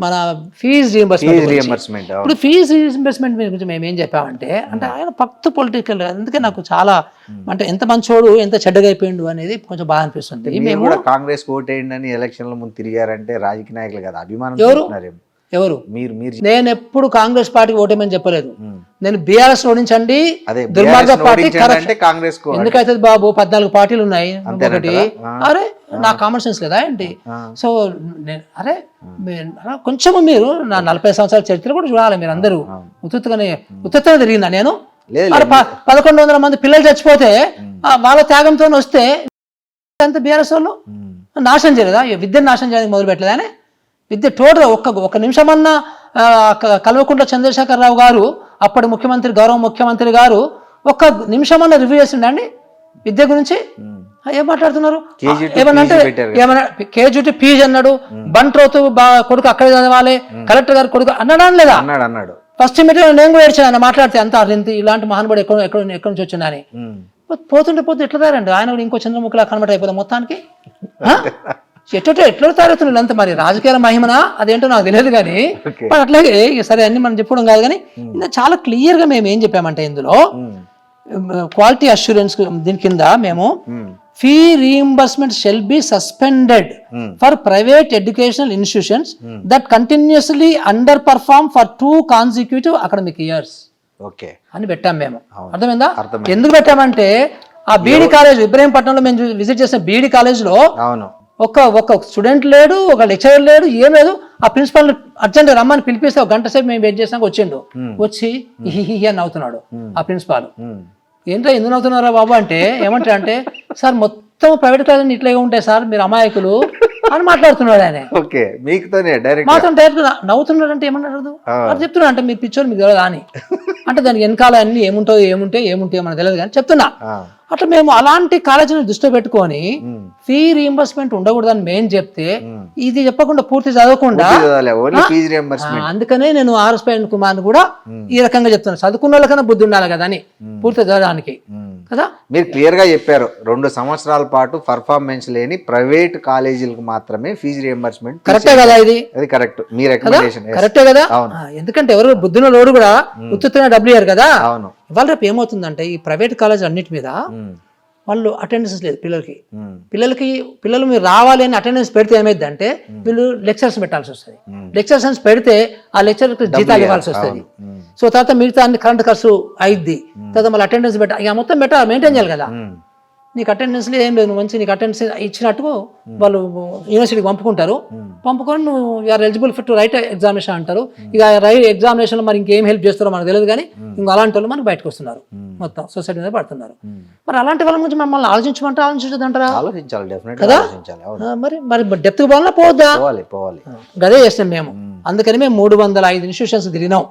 మన ఫీజు రీఎంబర్స్మెంట్. ఇప్పుడు ఫీజు రీఎంబర్స్మెంట్ గురించి మేము ఏం చెప్పామంటే అంటే ఆయన పొలిటికల్, అందుకే నాకు చాలా అంటే ఎంత మంచోడు ఎంత చెడ్డగా అయిపోయిండు అనేది కొంచెం బాగా అనిపిస్తుంది. మేము కూడా కాంగ్రెస్ ఓటేయండి అని ఎలక్షన్ల ముందు తిరిగారంటే రాజకీయ నాయకులు కదా అభిమానం. ఎవరు మీరు? నేను ఎప్పుడు కాంగ్రెస్ పార్టీకి ఓటేమని చెప్పలేదు. నేను బీఆర్ఎస్ ఓడించండి, అదే దుర్మార్గ BRS ని పార్టీ ఓడించండి correct. అంటే కాంగ్రెస్ కు ఎందుకైతే బాబు 14 పార్టీలు ఉన్నాయి అంతేనంటారా? ఒకటి. అరే నా కామన్ సెన్స్ లేదా ఏంటి? సో అరే కొంచెం మీరు నా 40 సంవత్సరాల చరిత్ర కూడా చూడాలి మీరు అందరూ. ఉత్తుత్తగా తిరిగిందా నేను? లేదు, మరి 1100 మంది పిల్లలు చచ్చిపోతే వాళ్ళ త్యాగంతో వస్తే అంత బీఆర్ఎస్ వాళ్ళు నాశనం చేయలేదా? విద్యను నాశనం చేయడానికి మొదలు పెట్టలేదని విద్య టోటల్ ఒక్క నిమిషమన్నా కల్వకుంట్ల చంద్రశేఖరరావు గారు అప్పటి ముఖ్యమంత్రి, గౌరవ ముఖ్యమంత్రి గారు ఒక్క నిమిషమన్నా రివ్యూ చేసిండండి విద్య గురించి? ఏం మాట్లాడుతున్నారు? ఏమన్నంటే ఏమన్నా కేజీటీ పీజీ అన్నాడు, బంట్రోతు కొడుకు అక్కడే చదవాలి, కలెక్టర్ గారు కొడుకు అన్నాడా లేదా? అన్నాడు. ఫస్ట్ మీటింగ్ నేను కూడా ఏడ్చాను ఆయన మాట్లాడితే, అంత ఇలాంటి మహానుభావుడు ఎక్కడి నుంచి వచ్చిందని. పోతుంటే ఎట్లా తయారండి ఆయన కూడా ఇంకో చంద్రముఖిలా కనబడి అయిపోతాం మొత్తానికి. ఎట్లా తయారవుతున్నారు అంత? మరి రాజకీయాల మహిమనా అదేంటో నాకు తెలియదు కానీ, మరి అట్లాగే సరే అన్ని మనం చెప్పుకోవడం కాదు కానీ చాలా క్లియర్ గా మేము ఏం చెప్పామంటే ఇందులో క్వాలిటీ అష్యూరెన్స్ దీని కింద మేము fee reimbursement shall be suspended for private educational institutions that continuously under perform for 2 consecutive academic years అని పెట్టాం మేము. అర్థమైందా? ఎందుకు పెట్టామంటే ఆ బీఈడి కాలేజ్ ఇబ్రహీంపట్నంలో మేము విజిట్ చేసిన బీఈడి కాలేజ్ లో ఒక స్టూడెంట్ లేడు, ఒక లెక్చరర్ లేడు, ఏం లేదు. ఆ ప్రిన్సిపాల్ అర్జెంట్ రమ్మని పిలిపిస్తే ఒక గంట సేపు మేము వెయిట్ చేసినాక వచ్చిండు. వచ్చి హిహి అని నవ్వుతున్నాడు ఆ ప్రిన్సిపాల్. ఏంటో ఎందుకు నవ్వుతున్నారా బాబు అంటే ఏమంటారు అంటే, సార్ మొత్తం ప్రైవేట్ కాలేజ్ ఇట్లాగే ఉంటాయి సార్, మీరు అమాయకులు అని మాట్లాడుతున్నాడు ఆయన. మాత్రం డైరెక్ట్ నవ్వుతున్నాడు అంటే ఏమన్నారు అది చెప్తున్నా అంటే మీరు పిచ్చోరు మీకు తెలియదు అని అంటే దానికి వెనకాల అన్ని ఏముంటాయో మనకు తెలియదు కానీ చెప్తున్నా. అట్లా మేము అలాంటి కాలేజీని దృష్టిలో పెట్టుకొని ఫీ రీయింబర్స్మెంట్ ఉండకూడదని మేము చెప్తే ఇది చెప్పకుండా పూర్తి చదవకుండా, అందుకనే నేను ఆర్ఎస్ కుమార్ కూడా ఈ రకంగా చెప్తున్నాను, చదువుకున్న వాళ్ళకన్నా బుద్ధి ఉండాలి కదా అని పూర్తి చదవడానికి కదా. మీరు క్లియర్ గా చెప్పారు 2 సంవత్సరాల పాటు పర్ఫార్మెన్స్ లేని ప్రైవేట్ కాలేజీలకు మాత్రమే ఫీజు రియంబర్స్మెంట్. కరెక్టే కదా ఇది? అది కరెక్ట్, మీ రికమెండేషన్ కరెక్టే కదా. ఎందుకంటే ఎవరు బుద్ధిన లోడు కూడా ఉత్తుగా డబ్బులు ఇయ్యారు కదా. ఇవాళ రేపు ఏమవుతుందంటే ఈ ప్రైవేట్ కాలేజ్ అన్నిటి మీద వాళ్ళు అటెండెన్స్ లేదు పిల్లలు మీరు రావాలి అని అటెండెన్స్ పెడితే ఏమైంది అంటే వీళ్ళు లెక్చర్స్ పెట్టాల్సి వస్తుంది. లెక్చర్స్ పెడితే ఆ లెక్చర్కి జీతాలు ఇవ్వాల్సి వస్తుంది. సో తర్వాత మిగతా అన్ని కరెంట్ ఖర్చు అయిద్ది. తర్వాత మళ్ళీ అటెండెన్స్ ఇక మొత్తం మెయింటైన్ చేయాలి కదా. నీకు అటెండెన్స్లో ఏం లేదు, మంచి నీకు అటెండెన్స్ ఇచ్చినట్టు వాళ్ళు యూనివర్సిటీకి పంపుకొని నువ్వు you are eligible for to write examination అంటారు. ఇక ఎగ్జామినేషన్లో మరి ఇంకేం హెల్ప్ చేస్తారో మనకు తెలియదు కానీ ఇంకా అలాంటి వాళ్ళు మనకి బయటకు వస్తున్నారు, మొత్తం సొసైటీ మీద పడుతున్నారు. మరి అలాంటి వాళ్ళ గురించి మమ్మల్ని ఆలోచించదంటారా కదా? మరి డెప్త్ పోవాలన్నా పోవద్దా? అదే చేస్తాం మేము. అందుకని మేము 305 ఇన్స్టిట్యూషన్స్ తిరిగినాం.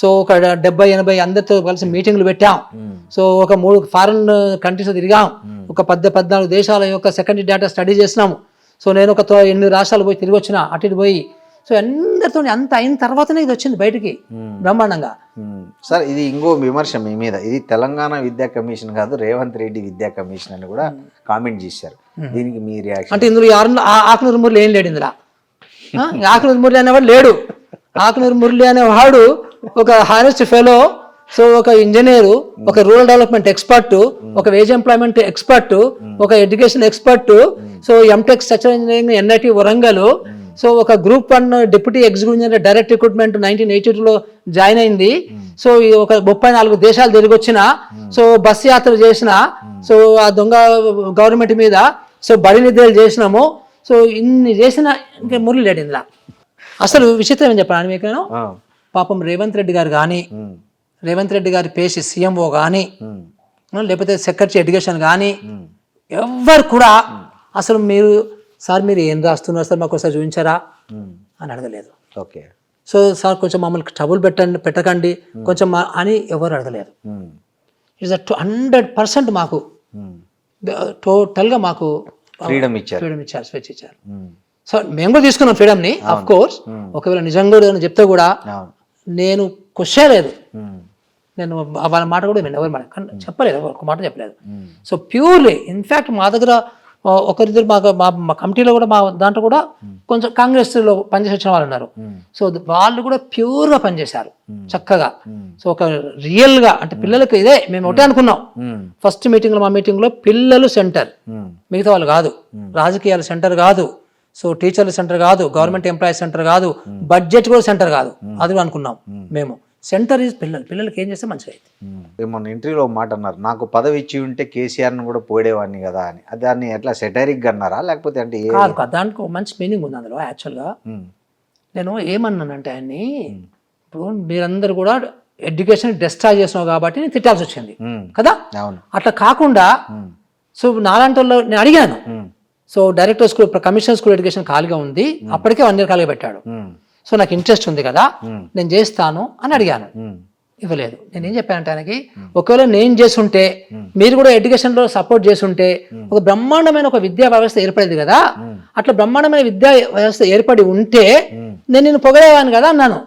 సో ఒక 70-80 అందరితో కలిసి మీటింగ్లు పెట్టాం. సో ఒక 3 ఫారిన్ కంట్రీస్ తిరిగాం. ఒక 14 దేశాల యొక్క సెకండరీ డేటా స్టడీ చేసినాము. సో నేను ఒక 8 రాష్ట్రాలు పోయి తిరిగి వచ్చిన, అటు పోయి. సో అందరితో అంత అయిన తర్వాతనే ఇది వచ్చింది బయటికి బ్రహ్మాండంగా. సార్ ఇది ఇంకో విమర్శ మీ మీద, ఇది తెలంగాణ విద్యా కమిషన్ కాదు రేవంత్ రెడ్డి విద్యా కమిషన్ అని కూడా కామెంట్ చేశారు. దీనికి మీ రియాక్షన్ అంటే ఇందులో ఆకునూరు మురళి ఏం లేడు, ఇందులో ఆకునూరు మురళి అనేవాడు లేడు. ఆకునూరు మురళి అనేవాడు ఒక హానెస్ట్ ఫెలో. సో ఒక ఇంజనీరు, ఒక రూరల్ డెవలప్మెంట్ ఎక్స్పర్ట్, ఒక వేజ్ ఎంప్లాయ్మెంట్ ఎక్స్పర్ట్, ఒక education expert. So M Tech structure engineering NIT Warangal. So ఒక group 1 deputy executive engineer direct recruitment 1982లో జాయిన్ అయింది. సో ఒక 34 దేశాలు తిరిగి వచ్చిన, సో బస్ యాత్ర చేసిన, సో ఆ దొంగ గవర్నమెంట్ మీద సో బడి నిద్రలు చేసినాము. సో ఇన్ని చేసిన ఇంకా మురళి లేడు ఇందులో. అసలు విచిత్రం ఏం చెప్పాను మీకు నేను, పాపం రేవంత్ రెడ్డి గారు కానీ, రేవంత్ రెడ్డి గారి పేసి సీఎంఓ కానీ, లేకపోతే సెక్రటరీ ఎడ్యుకేషన్ కానీ ఎవ్వరు కూడా అసలు మీరు ఏం రాస్తున్నారు సార్ మాకు ఒకసారి చూపించారా అని అడగలేదు. ఓకే. సో సార్ కొంచెం మమ్మల్ని ట్రబుల్ పెట్టకండి కొంచెం అని ఎవరు అడగలేదు. ఇట్స్ 100% మాకు టోటల్గా మాకు ఫ్రీడమ్ ఇచ్చారు, స్వేచ్ఛ ఇచ్చారు. సో మేము కూడా తీసుకున్నాం ఫ్రీడమ్ని. ఆఫ్ కోర్స్ ఒకవేళ నిజంగా చెప్తే కూడా నేను క్వశ్చన్ లేదు, నేను వాళ్ళ మాట కూడా నేను ఎవరి మాట చెప్పలేదు, ఒక మాట చెప్పలేదు. సో ప్యూర్లీ ఇన్ఫ్యాక్ట్ మా దగ్గర ఒకరిద్దరు మా కమిటీలో కూడా మా దాంట్లో కూడా కొంచెం కాంగ్రెస్లో పనిచేసి వచ్చిన వాళ్ళు ఉన్నారు. సో వాళ్ళు కూడా ప్యూర్గా పనిచేశారు చక్కగా. సో ఒక రియల్గా అంటే పిల్లలకి ఇదే మేము ఒకటే అనుకున్నాం ఫస్ట్ మీటింగ్లో, మా మీటింగ్లో పిల్లలు సెంటర్, మిగతా వాళ్ళు కాదు, రాజకీయాల సెంటర్ కాదు, సో టీచర్ల సెంటర్ కాదు, గవర్నమెంట్ ఎంప్లాయీస్ సెంటర్ కాదు, బడ్జెట్ కూడా సెంటర్ కాదు, అది అనుకున్నాం మేము. సెంటర్ ఈజ్ పిల్లలకి ఏం చేస్తే మంచిగా అవుతుంది. మొన్న ఇంటర్వ్యూలో ఒక మాట అన్నారు, నాకు పదవి ఇచ్చి ఉంటే కేసీఆర్ని కూడా పోడేవాడిని కదా అని. అది దాన్ని ఎట్లా సెటైరిక్గా అన్నారా లేకపోతే అంటే కాదు, దానికి ఒక మంచి మీనింగ్ ఉంది అందులో. యాక్చువల్గా నేను ఏమన్నానంటే ఆయన్ని, ఇప్పుడు మీరందరూ కూడా ఎడ్యుకేషన్ డిస్ట్రాయ్ చేసినావు కాబట్టి నేను తిట్టాల్సి వచ్చింది కదా. అవును. అట్లా కాకుండా సో నాలాంటి వాళ్ళు నేను అడిగాను. So director school commissioner school education ఖాళీగా ఉంది, అప్పటికే 1 year ఖాళీగా పెట్టాడు. సో నాకు ఇంట్రెస్ట్ ఉంది కదా, నేను చేస్తాను అని అడిగాను. ఇవ్వలేదు. నేను ఏం చెప్పానంటే ఆయనకి, ఒకవేళ నేను చేస్తుంటే మీరు కూడా ఎడ్యుకేషన్ లో సపోర్ట్ చేస్తుంటే ఒక బ్రహ్మాండమైన ఒక విద్యా వ్యవస్థ ఏర్పడేది కదా. అట్లా బ్రహ్మాండమైన విద్యా వ్యవస్థ ఏర్పడి ఉంటే నేను నిన్ను పొగడేవాను కదా అన్నాను.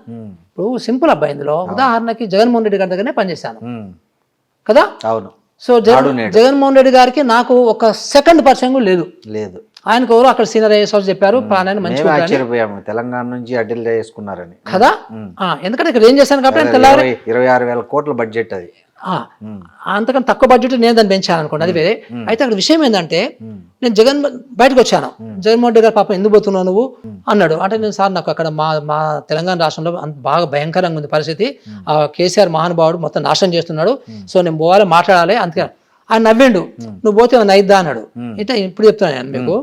ఇప్పుడు సింపుల్ అబ్బాయి, ఇందులో ఉదాహరణకి జగన్మోహన్ రెడ్డి గారి దగ్గరనే పనిచేశాను కదా. అవును. సో జగన్మోహన్ రెడ్డి గారికి నాకు ఒక సెకండ్ పరిచయం కూడా లేదు. ఆయనకు ఎవరు అక్కడ సీనియర్ ఐఏఎస్ చెప్పారు, ప్రాణాన్ని మంచిగా ఆశ్చర్యపోయాము తెలంగాణ నుంచి అడ్డలు చేసుకున్నారని కదా. ఎందుకంటే ఇక్కడ ఏం చేశాను కాబట్టి 26,000 కోట్ల బడ్జెట్ అది. అంతకన్నా తక్కువ బడ్జెట్ నేను దాన్ని పెంచాను అనుకోండి, అది వేరే. అయితే అక్కడ విషయం ఏంటంటే, నేను బయటకు వచ్చాను. జగన్మోహన్ రెడ్డి గారు పాపం ఎందుకు పోతున్నావు నువ్వు అన్నాడు. అంటే నేను సార్ నాకు అక్కడ మా తెలంగాణ రాష్ట్రంలో బాగా భయంకరంగా ఉంది పరిస్థితి, కేసీఆర్ మహానుభావుడు మొత్తం నాశనం చేస్తున్నాడు, సో నేను పోవాలి మాట్లాడాలి. అందుకే ఆయన నవ్విండు, నువ్వు పోతే నైద్దా అన్నాడు. అంటే ఇప్పుడు చెప్తున్నాను మీకు.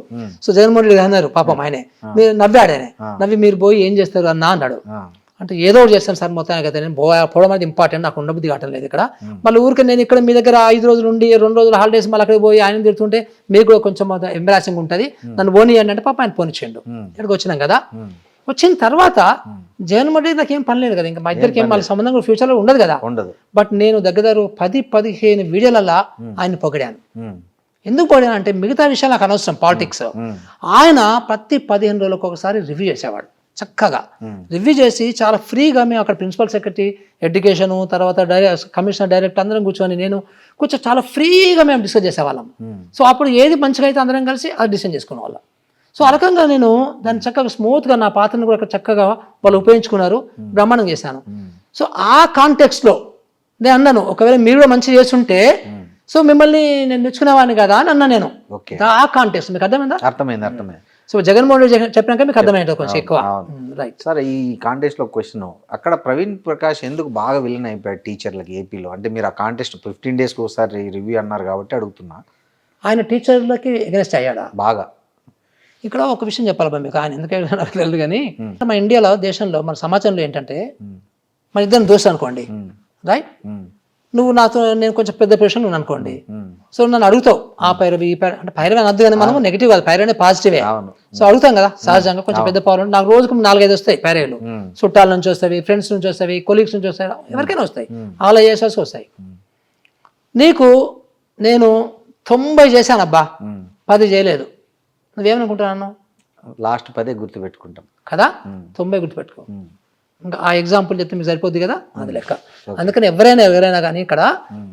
సో జగన్మోహన్ రెడ్డి గారు అన్నారు, పాపం ఆయనే మీరు నవ్వాడు, ఆయన నవ్వి మీరు పోయి ఏం చేస్తారు అన్నా అన్నాడు. అంటే ఏదో ఒకటి చేస్తాను సార్ మొత్తానికి అయితే, నేను పోవడం అనేది ఇంపార్టెంట్, నాకు ఉండబుద్ధి కావటం లేదు ఇక్కడ. మళ్ళీ ఊరికి నేను ఇక్కడ మీ దగ్గర 5 రోజులు ఉండి 2 రోజులు హాలిడేస్ మళ్ళీ అక్కడికి పోయి ఆయన తిడుతుంటే మీకు కూడా కొంచెం ఎంబరాసింగ్ ఉంటుంది, నన్ను పోనీయండి అంటే పాప ఆయన పోనిచ్చేయండు. ఇక్కడికి వచ్చినాం కదా. వచ్చిన తర్వాత జగన్మోహన్ రెడ్డి నాకు ఏం పని లేదు కదా, ఇంకా మా ఇద్దరికి ఏం వాళ్ళ సంబంధం కూడా ఫ్యూచర్లో ఉండదు కదా. బట్ నేను దగ్గర 10-15 వీడియోలలో ఆయన పొగిడాను. ఎందుకు పొగిడాను అంటే, మిగతా విషయాలు నాకు అనవసరం, పాలిటిక్స్. ఆయన ప్రతి 15 రోజులకు ఒకసారి రివ్యూ చేసేవాడు చక్కగా. రివ్యూ చేసి చాలా ఫ్రీగా మేము అక్కడ ప్రిన్సిపల్ సెక్రటరీ ఎడ్యుకేషన్, తర్వాత కమిషనర్ డైరెక్టర్ అందరం కూర్చొని నేను కొంచెం చాలా ఫ్రీగా మేము డిస్కస్ చేసేవాళ్ళం. సో అప్పుడు ఏది మంచిగా అయితే అందరం కలిసి అది డిసిషన్ చేసుకునే వాళ్ళం. సో ఆ రకంగా నేను దాన్ని చక్కగా స్మూత్గా నా పాత్రను కూడా చక్కగా వాళ్ళు ఉపయోగించుకున్నారు, బ్రహ్మాండం చేశాను. సో ఆ కాంటెక్స్ట్లో నేను అన్నాను, ఒకవేళ మీరు కూడా మంచిగా చేస్తుంటే సో మిమ్మల్ని నేను తెచ్చుకునేవాడిని కదా అని అన్నా నేను. ఆ కాంటెక్స్ట్ మీకు అర్థమైందా? అర్థమైంది. సో జగన్మోహన్ రెడ్డి చెప్పినాక మీకు అర్థమైంది కొంచెం ఎక్కువ. రైట్ సార్, ఈ కాంటెస్ట్ లో క్వశ్చన్, అక్కడ ప్రవీణ్ ప్రకాష్ ఎందుకు బాగా విలన్ అయిపోయాడు టీచర్లకి ఏపీలో? అంటే మీరు ఆ కాంటెస్ట్ 15 daysకి ఒకసారి రివ్యూ అన్నారు కాబట్టి అడుగుతున్నా. ఆయన టీచర్లకి ఎగనెస్ట్ అయ్యాడా? బాగా. ఇక్కడ ఒక విషయం చెప్పాలి మీకు, ఆయన ఎందుకు నాకు తెలియదు కానీ, మన ఇండియాలో దేశంలో మన సమాజంలో ఏంటంటే, మన ఇద్దరు దోస్తు అనుకోండి, రైట్, నువ్వు నాతో నేను కొంచెం పెద్ద పొజిషన్ ఉన్నాను అనుకోండి, సో నన్ను అడుగుతావు ఆ పైరవి ఈ పైర, అంటే పైరవి అని అద్దు కానీ మనం నెగిటివ్ కాదు, పైరవి పాజిటివే. సో అడుగుతాం కదా సహజంగా, కొంచెం పెద్ద పవర్. నాకు రోజుకు 4-5 వస్తాయి పైరవులు, చుట్టాల నుంచి వస్తాయి, ఫ్రెండ్స్ నుంచి వస్తాయి, కొలీగ్స్ నుంచి వస్తాయి, ఎవరికైనా వస్తాయి, ఆల్ ఐఏఎస్ వస్తాయి. నీకు నేను 90 చేశాను అబ్బా, 10 చేయలేదు, నువ్వేమనుకుంటున్నాను? లాస్ట్ 10 గుర్తుపెట్టుకుంటాం కదా, 90 గుర్తుపెట్టుకో. ఇంకా ఆ ఎగ్జాంపుల్ చెప్తే మీకు సరిపోద్ది కదా, అది లెక్క. అందుకని ఎవరైనా కానీ ఇక్కడ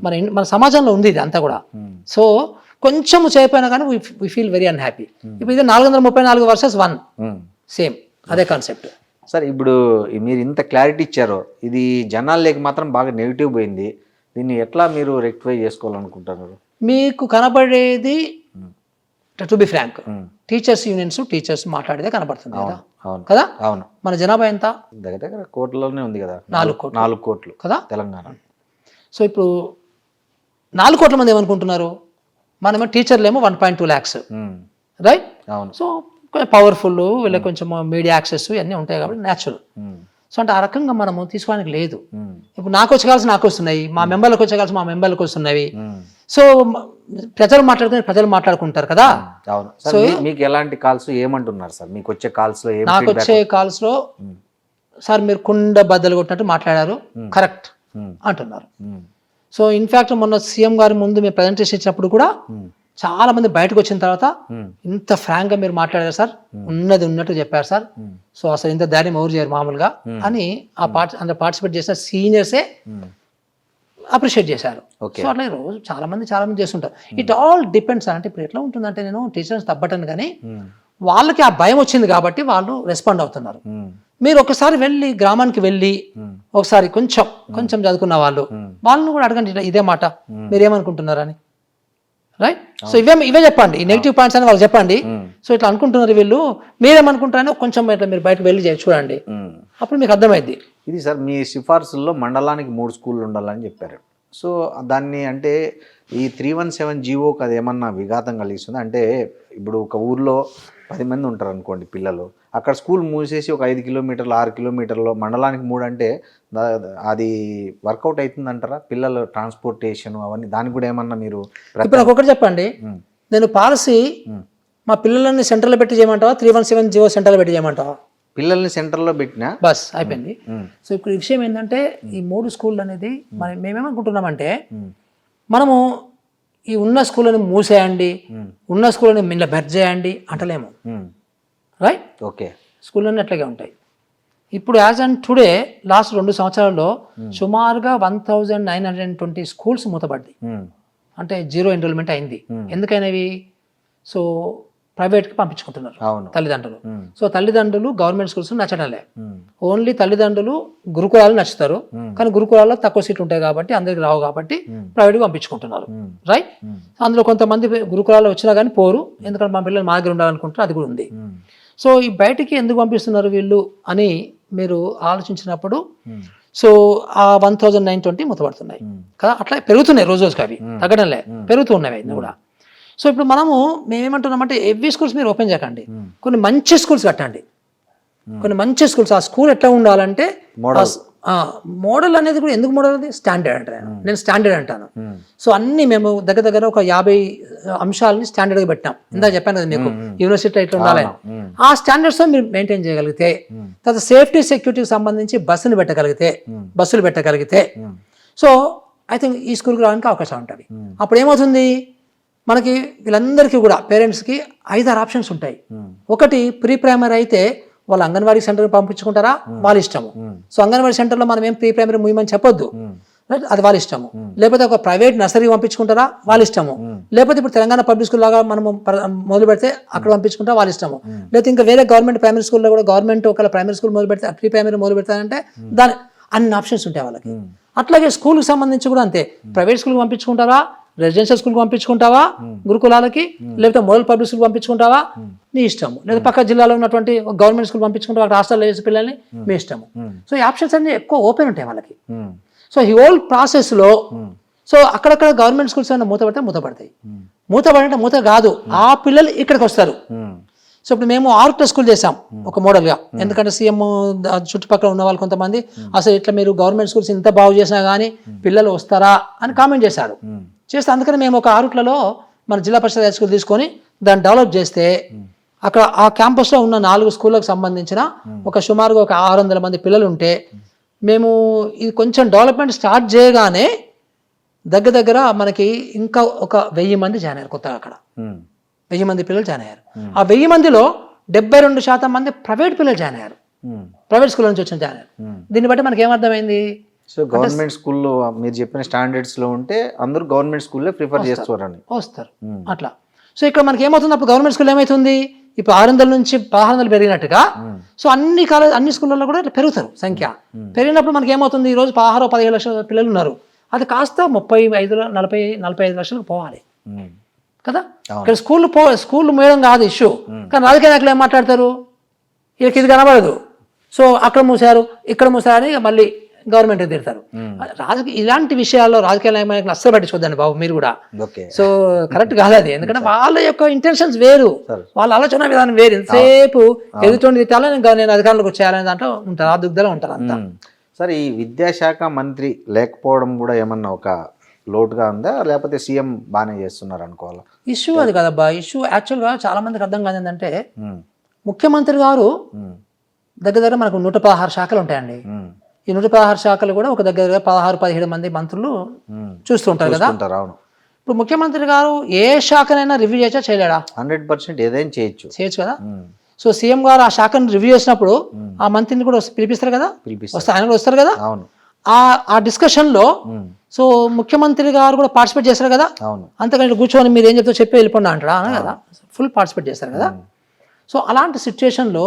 మన సమాజంలో ఉంది ఇది అంతా కూడా. సో కొంచెం చేయపోయినా కానీ వీ ఫీల్ వెరీ అన్హ్యాపీ. ఇప్పుడు ఇది 434 వర్సెస్ 1, సేమ్ అదే కాన్సెప్ట్. సార్, ఇప్పుడు మీరు ఇంత క్లారిటీ ఇచ్చారో, ఇది జనాల్లోకి మాత్రం బాగా నెగిటివ్ పోయింది, దీన్ని ఎట్లా మీరు రెక్టిఫై చేసుకోవాలనుకుంటున్నారు? మీకు కనబడేది, to be frank, teachers unions teachers మాట్లాడేదే కనబడుతుంది కదా. కదా, అవును. మన జనాభా ఎంత? దగ్గర కోట్లలోనే ఉంది కదా, 4 కోట్లు కదా తెలంగాణ. సో ఇప్పుడు 4 కోట్ల మంది ఏమనుకుంటున్నారు, మనమేమో టీచర్లు ఏమో 1.2 lakhs, రైట్. సో కొంచెం పవర్ఫుల్, వీళ్ళకి కొంచెం మీడియా యాక్సెస్ ఇవన్నీ ఉంటాయి కాబట్టి న్యాచురల్. సో అంటే ఆ రకంగా మనము తీసుకోవడానికి లేదు. ఇప్పుడు నాకు వచ్చే నాకు వస్తున్నాయి, మా మెంబర్లకు వచ్చే మా మెంబర్లకు వస్తున్నవి. సో ప్రజలు మాట్లాడుకుంటారు కదా. సో మీకు ఎలాంటి కాల్స్ ఏమంటున్నారు సార్? మీకు వచ్చే కాల్స్ లో, నాకు వచ్చే కాల్స్ లో, సార్ మీరు కుండ బద్దలు కొట్టినట్టు మాట్లాడారు, కరెక్ట్ అంటున్నారు. సో ఇన్ఫాక్ట్ మొన్న సీఎం గారి ముందు మేము ప్రజెంటేషన్ ఇచ్చినప్పుడు కూడా చాలా మంది బయటకు వచ్చిన తర్వాత, ఇంత ఫ్రాంక్ గా మీరు మాట్లాడారు సార్, ఉన్నది ఉన్నట్టు చెప్పారు సార్, సో అసలు ఇంత ధైర్యం ఎవరు చేయరు మామూలుగా అని అందులో పార్టిసిపేట్ చేసిన సీనియర్సే అప్రిషియేట్ చేశారు. సో అట్లా రోజు చాలా మంది చేస్తుంటారు. It all depends. అంటే ఇప్పుడు ఎట్లా ఉంటుందంటే, నేను టీచర్స్ తప్పటను కానీ వాళ్ళకి ఆ భయం వచ్చింది కాబట్టి వాళ్ళు రెస్పాండ్ అవుతున్నారు. మీరు ఒకసారి వెళ్ళి గ్రామానికి వెళ్ళి ఒకసారి కొంచెం చదువుకున్న వాళ్ళని కూడా అడగండి ఇదే మాట, మీరేమనుకుంటున్నారని. రైట్. సో ఇవే చెప్పండి, ఈ నెగిటివ్ పాయింట్స్ అని వాళ్ళు చెప్పండి. సో ఇట్లా అనుకుంటున్నారు వీళ్ళు, మీరేమనుకుంటారో కొంచెం ఇట్లా మీరు బయటకు వెళ్ళి చూడండి, అప్పుడు మీకు అర్థమైంది. ఇది సార్ మీ సిఫార్సుల్లో మండలానికి 3 స్కూళ్ళు ఉండాలని చెప్పారు. సో దాన్ని అంటే ఈ 317 జీవోకి అది ఏమన్నా విఘాతం కలిగిస్తుంది అంటే, ఇప్పుడు ఒక ఊర్లో 10 మంది ఉంటారు అనుకోండి పిల్లలు, అక్కడ స్కూల్ మూసేసి ఒక 5 కిలోమీటర్లు 6 కిలోమీటర్లు మండలానికి 3 అంటే అది వర్కౌట్ అవుతుంది అంటారా? పిల్లలు ట్రాన్స్పోర్టేషన్ అవన్నీ దానికి కూడా ఏమన్నా మీరు ఇప్పుడు నాకు ఒకటి చెప్పండి, నేను పాలసీ మా పిల్లలని సెంటర్లో పెట్టి చేయమంటావా, 317 జీవో సెంటర్లో పెట్టి చేయమంటావా? పిల్లల్ని సెంటర్లో పెట్టినా బస్ అయిపోయింది. సో ఇప్పుడు ఈ విషయం ఏంటంటే, ఈ 3 స్కూళ్ళు అనేది మేమేమనుకుంటున్నామంటే, మనము ఈ ఉన్న స్కూళ్ళని మూసేయండి, ఉన్న స్కూళ్ళని మిల్ల బెర్జ్ చేయండి అంటలేము. రైట్. ఓకే. స్కూళ్ళన్నీ అట్లాగే ఉంటాయి. ఇప్పుడు యాజ్ అండ్ టుడే లాస్ట్ 2 సంవత్సరాల్లో సుమారుగా 1920 స్కూల్స్ మూతపడ్డాయి, అంటే 0 ఎన్రోల్మెంట్ అయింది. ఎందుకైనవి? సో ప్రైవేట్కి పంపించుకుంటున్నారు తల్లిదండ్రులు. సో తల్లిదండ్రులు గవర్నమెంట్ స్కూల్స్ నచ్చడంలే, ఓన్లీ తల్లిదండ్రులు గురుకులాలు నచ్చుతారు, కానీ గురుకులాల్లో తక్కువ సీట్లు ఉంటాయి కాబట్టి అందరికి రావు కాబట్టి ప్రైవేట్కి పంపించుకుంటున్నారు. రైట్. అందులో కొంతమంది గురుకులాల్లో వచ్చినా కానీ పోరు, ఎందుకంటే మా పిల్లలు మా దగ్గర ఉండాలనుకుంటారు, అది కూడా ఉంది. సో ఈ బయటికి ఎందుకు పంపిస్తున్నారు వీళ్ళు అని మీరు ఆలోచించినప్పుడు, సో ఆ 1920 మూతపడుతున్నాయి కదా, అట్లా పెరుగుతున్నాయి రోజు రోజుకి, అవి తగ్గడంలే, పెరుగుతున్నాయి అవి కూడా. సో ఇప్పుడు మేమేమంటున్నామంటే, ఎవ్రీ స్కూల్స్ మీరు ఓపెన్ చేయకండి, కొన్ని మంచి స్కూల్స్ కట్టండి, కొన్ని మంచి స్కూల్స్. ఆ స్కూల్ ఎట్లా ఉండాలంటే మోడల్ అనేది కూడా, ఎందుకు మోడల్ అది స్టాండర్డ్ అంటాను నేను, స్టాండర్డ్ అంటాను. సో అన్ని మేము దగ్గర ఒక 50 అంశాలని స్టాండర్డ్గా పెట్టాం. ఇందాక చెప్పాను కదా మీకు, యూనివర్సిటీ ఎట్లా ఉండాలని, ఆ స్టాండర్డ్స్తో మీరు మెయింటైన్ చేయగలిగితే, తర్వాత సేఫ్టీ సెక్యూరిటీకి సంబంధించి బస్సులు పెట్టగలిగితే సో ఐ థింక్ ఈ స్కూల్కి రావడానికి అవకాశం ఉంటుంది. అప్పుడు ఏమవుతుంది, మనకి వీళ్ళందరికీ కూడా పేరెంట్స్కి 5-6 ఆప్షన్స్ ఉంటాయి. ఒకటి, ప్రీ ప్రైమరీ అయితే వాళ్ళు అంగన్వాడీ సెంటర్కి పంపించుకుంటారా, వాళ్ళ ఇష్టము. సో అంగన్వాడీ సెంటర్లో మనం ఏం ప్రీ ప్రైమరీ ముయ్యమని చెప్పొద్దు, అది వాళ్ళ ఇష్టము. లేకపోతే ఒక ప్రైవేట్ నర్సరీ పంపించుకుంటారా, వాళ్ళ ఇష్టము. లేకపోతే ఇప్పుడు తెలంగాణ పబ్లిక్ స్కూల్ లాగా మనము మొదలు పెడితే అక్కడ పంపించుకుంటారా, వాళ్ళ ఇష్టము. లేకపోతే ఇంకా వేరే గవర్నమెంట్ ప్రైమరీ స్కూల్లో కూడా, గవర్నమెంట్ ఒకవేళ ప్రైమరీ స్కూల్ మొదలు పెడితే, ప్రీ ప్రైమరీ మొదలు పెడతానంటే దాని అన్ని ఆప్షన్స్ ఉంటాయి వాళ్ళకి. అట్లాగే స్కూల్కి సంబంధించి కూడా అంతే, ప్రైవేట్ స్కూల్కి పంపించుకుంటారా, రెసిడెన్షియల్ స్కూల్కి పంపించుకుంటావా గురుకులాలకి, లేకపోతే మోడల్ పబ్లిక్ స్కూల్ పంపించుకుంటావా, నీ ఇష్టము. లేదా పక్క జిల్లాలో ఉన్నటువంటి గవర్నమెంట్ స్కూల్ పంపించుకుంటావా, అక్కడ హాస్టల్లో వేసే పిల్లల్ని, మీ ఇష్టము. సో ఈ ఆప్షన్స్ అన్ని ఎక్కువ ఓపెన్ ఉంటాయి వాళ్ళకి. సో ఈ హోల్ ప్రాసెస్లో సో అక్కడక్కడ గవర్నమెంట్ స్కూల్స్ ఏమైనా మూతపడతాయి. మూతపడంటే మూత కాదు, ఆ పిల్లలు ఇక్కడికి వస్తారు. సో ఇప్పుడు మేము ఆర్ట్ స్కూల్ చేసాం ఒక మోడల్గా, ఎందుకంటే సీఎం చుట్టుపక్కల ఉన్న వాళ్ళు కొంతమంది అసలు ఇట్లా మీరు గవర్నమెంట్ స్కూల్స్ ఇంత బాగు చేసినా కానీ పిల్లలు వస్తారా అని కామెంట్ చేశారు. అందుకని మేము ఒక ఆరుట్లలో మన జిల్లా పరిషత్ హై స్కూల్ తీసుకొని దాన్ని డెవలప్ చేస్తే, అక్కడ ఆ క్యాంపస్లో ఉన్న 4 స్కూళ్ళకు సంబంధించిన ఒక సుమారుగా ఒక 600 మంది పిల్లలు ఉంటే, మేము ఇది కొంచెం డెవలప్మెంట్ స్టార్ట్ చేయగానే దగ్గర మనకి ఇంకా ఒక 1000 మంది జాయిన్ అయ్యారు కొత్తగా. అక్కడ 1000 మంది పిల్లలు జాయిన్ అయ్యారు. ఆ 1000 మందిలో 72% మంది ప్రైవేట్ పిల్లలు జాయిన్ అయ్యారు, ప్రైవేట్ స్కూల్ నుంచి వచ్చిన జాయిన్ అయ్యారు. దీన్ని బట్టి మనకి ఏమర్థమైంది, సో గవర్నమెంట్ స్కూల్లో మీరు చెప్పిన స్టాండర్డ్స్ లో ఉంటే అందరూ గవర్నమెంట్ స్కూల్లో ప్రిఫర్ చేస్తారని వస్తారు అట్లా. సో ఇక్కడ మనకి ఏమవుతుంది, అప్పుడు గవర్నమెంట్ స్కూల్ ఏమవుతుంది, ఇప్పుడు 600 నుంచి 1600 పెరిగినట్టుగా, సో అన్ని స్కూళ్ళల్లో కూడా పెరుగుతారు సంఖ్య. పెరిగినప్పుడు మనకి ఏమవుతుంది, ఈ రోజు 16-17 లక్షల పిల్లలు ఉన్నారు, అది కాస్త 35-40-45 లక్షలకు పోవాలి కదా. ఇక్కడ స్కూల్ మేడం కాదు ఇష్యూ, కానీ రాజకీయ నాయకులు ఏం మాట్లాడతారు, వీళ్ళకి ఇది కనబడదు, సో అక్కడ మూసారు ఇక్కడ మూసారు అని మళ్ళీ గవర్నమెంట్ తిడతారు. ఇలాంటి విషయాల్లో రాజకీయ నాయకులు అస్సలు పట్టించుకోద్దండి బాబు మీరు కూడా. సో కరెక్ట్ కాదు అది, ఎందుకంటే వాళ్ళ యొక్క ఇంటెన్షన్స్ వేరు, వాళ్ళ ఆలోచన విధానం వేరు. ఎంతసేపు ఎదుటి తిట్టాలో నేను అధికారంలోకి వచ్చేయాలనే దాంట్లో ఉంటారు, ఆ దుగ్ధలో ఉంటారు అంతా. సార్ ఈ విద్యాశాఖ మంత్రి లేకపోవడం కూడా ఏమన్నా ఒక లోటుగా ఉందా, లేకపోతే సీఎం బాగానే చేస్తున్నారు అనుకోవాలా? ఇష్యూ అది కదబ్బా, ఇష్యూ యాక్చువల్గా చాలా మందికి అర్థం కాదు ఏంటంటే, ముఖ్యమంత్రి గారు దగ్గర మనకు 116 శాఖలు ఉంటాయండి. ఈ 116 శాఖలు కూడా ఒక దగ్గర 16-17 మంది మంత్రులు చూస్తూ ఉంటారు కదా. ఇప్పుడు ముఖ్యమంత్రి గారు ఏ శాఖనైనా రివ్యూ చేయొచ్చా, చేయలేడా? 100% ఏదైనా చేయొచ్చు కదా. సో సీఎం గారు ఆ శాఖను రివ్యూ చేసినప్పుడు ఆ మంత్రిని కూడా పిలిపిస్తారు కదా, ఆయన కూడా వస్తారు కదా. ఆ డిస్కషన్ లో సో ముఖ్యమంత్రి గారు కూడా పార్టిసిపేట్ చేస్తారు కదా. అంతకంటే కూర్చొని మీరు ఏం చెప్తారో చెప్పి వెళ్ళిపోండి అంటారా కదా, ఫుల్ పార్టిసిపేట్ చేస్తారు కదా. సో అలాంటి సిచ్యుయేషన్లో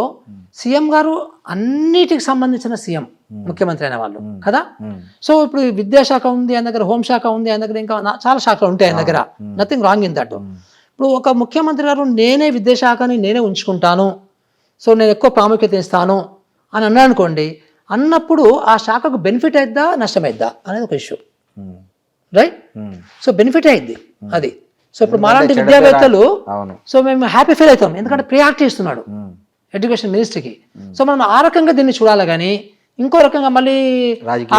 సీఎం గారు అన్నిటికి సంబంధించిన సీఎం ముఖ్యమంత్రి అయిన వాళ్ళు కదా. సో ఇప్పుడు విద్యాశాఖ ఉంది ఆయన దగ్గర, హోంశాఖ ఉంది ఆయన దగ్గర, ఇంకా చాలా శాఖలు ఉంటాయి ఆయన దగ్గర, నథింగ్ రాంగ్ ఇన్ దట్. ఇప్పుడు ఒక ముఖ్యమంత్రి గారు నేనే విద్యాశాఖని నేనే ఉంచుకుంటాను, సో నేను ఎక్కువ ప్రాముఖ్యత ఇస్తాను అని అన్నాడు అనుకోండి, అన్నప్పుడు ఆ శాఖకు బెనిఫిట్ అయిద్దా నష్టమైద్దా అనేది ఒక ఇష్యూ, రైట్? సో బెనిఫిట్ అయింది అది. సో ఇప్పుడు మాలాంటి విద్యావేత్తలు సో మేము హ్యాపీ ఫీల్ అవుతాం, ఎందుకంటే ప్రియారిటీ ఇస్తున్నాడు ఎడ్యుకేషన్ మినిస్ట్రీకి. సో మనం ఆ రకంగా దీన్ని చూడాలి, కానీ ఇంకో రకంగా మళ్ళీ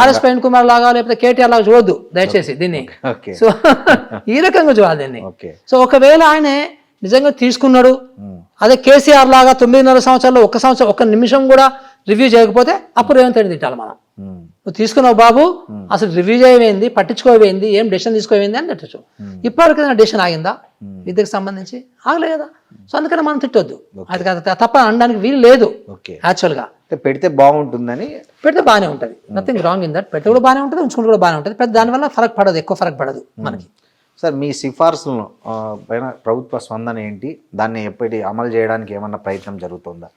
ఆర్ఎస్ ప్రవీణ్ కుమార్ లాగా లేకపోతే కేటీఆర్ లాగా చూడొద్దు దయచేసి దీన్ని. సో ఈ రకంగా చూడాలి దీన్ని. సో ఒకవేళ ఆయన నిజంగా తీసుకున్నాడు, అదే కేసీఆర్ లాగా 9.5 సంవత్సరాల్లో ఒక్క నిమిషం కూడా రివ్యూ చేయకపోతే అప్పుడు రేవంత్ రెడ్డి తిట్టాలి మనం. నువ్వు తీసుకున్నావు బాబు, అసలు రివ్యూ చేయవేంది, పట్టించుకోవేంది, ఏం డెసిషన్ తీసుకోవేంది అని తిట్టచ్చు. ఇప్పటివరకు ఏదైనా డెసిషన్ ఆగిందా విద్యకు సంబంధించి? ఆగలే కదా. సో అందుకని మనం తిట్టొద్దు, అది తప్ప అనడానికి వీలు లేదు. యాక్చువల్గా పెడితే బాగుంటుందని, పెడితే బాగానే ఉంటుంది, నథింగ్ రాంగ్ ఇన్ దట్. పెడితే కూడా బాగానే ఉంటుంది, ఉంచుకుంటే కూడా బాగానే ఉంటుంది. పెద్ద దానివల్ల ఫరక్ పడదు, ఎక్కువ ఫరక్ పడదు మనకి. సార్ మీ సిఫార్సులను పైన ప్రభుత్వ స్పందన ఏంటి, దాన్ని ఎప్పటి అమలు చేయడానికి ఏమన్నా ప్రయత్నం జరుగుతుందా?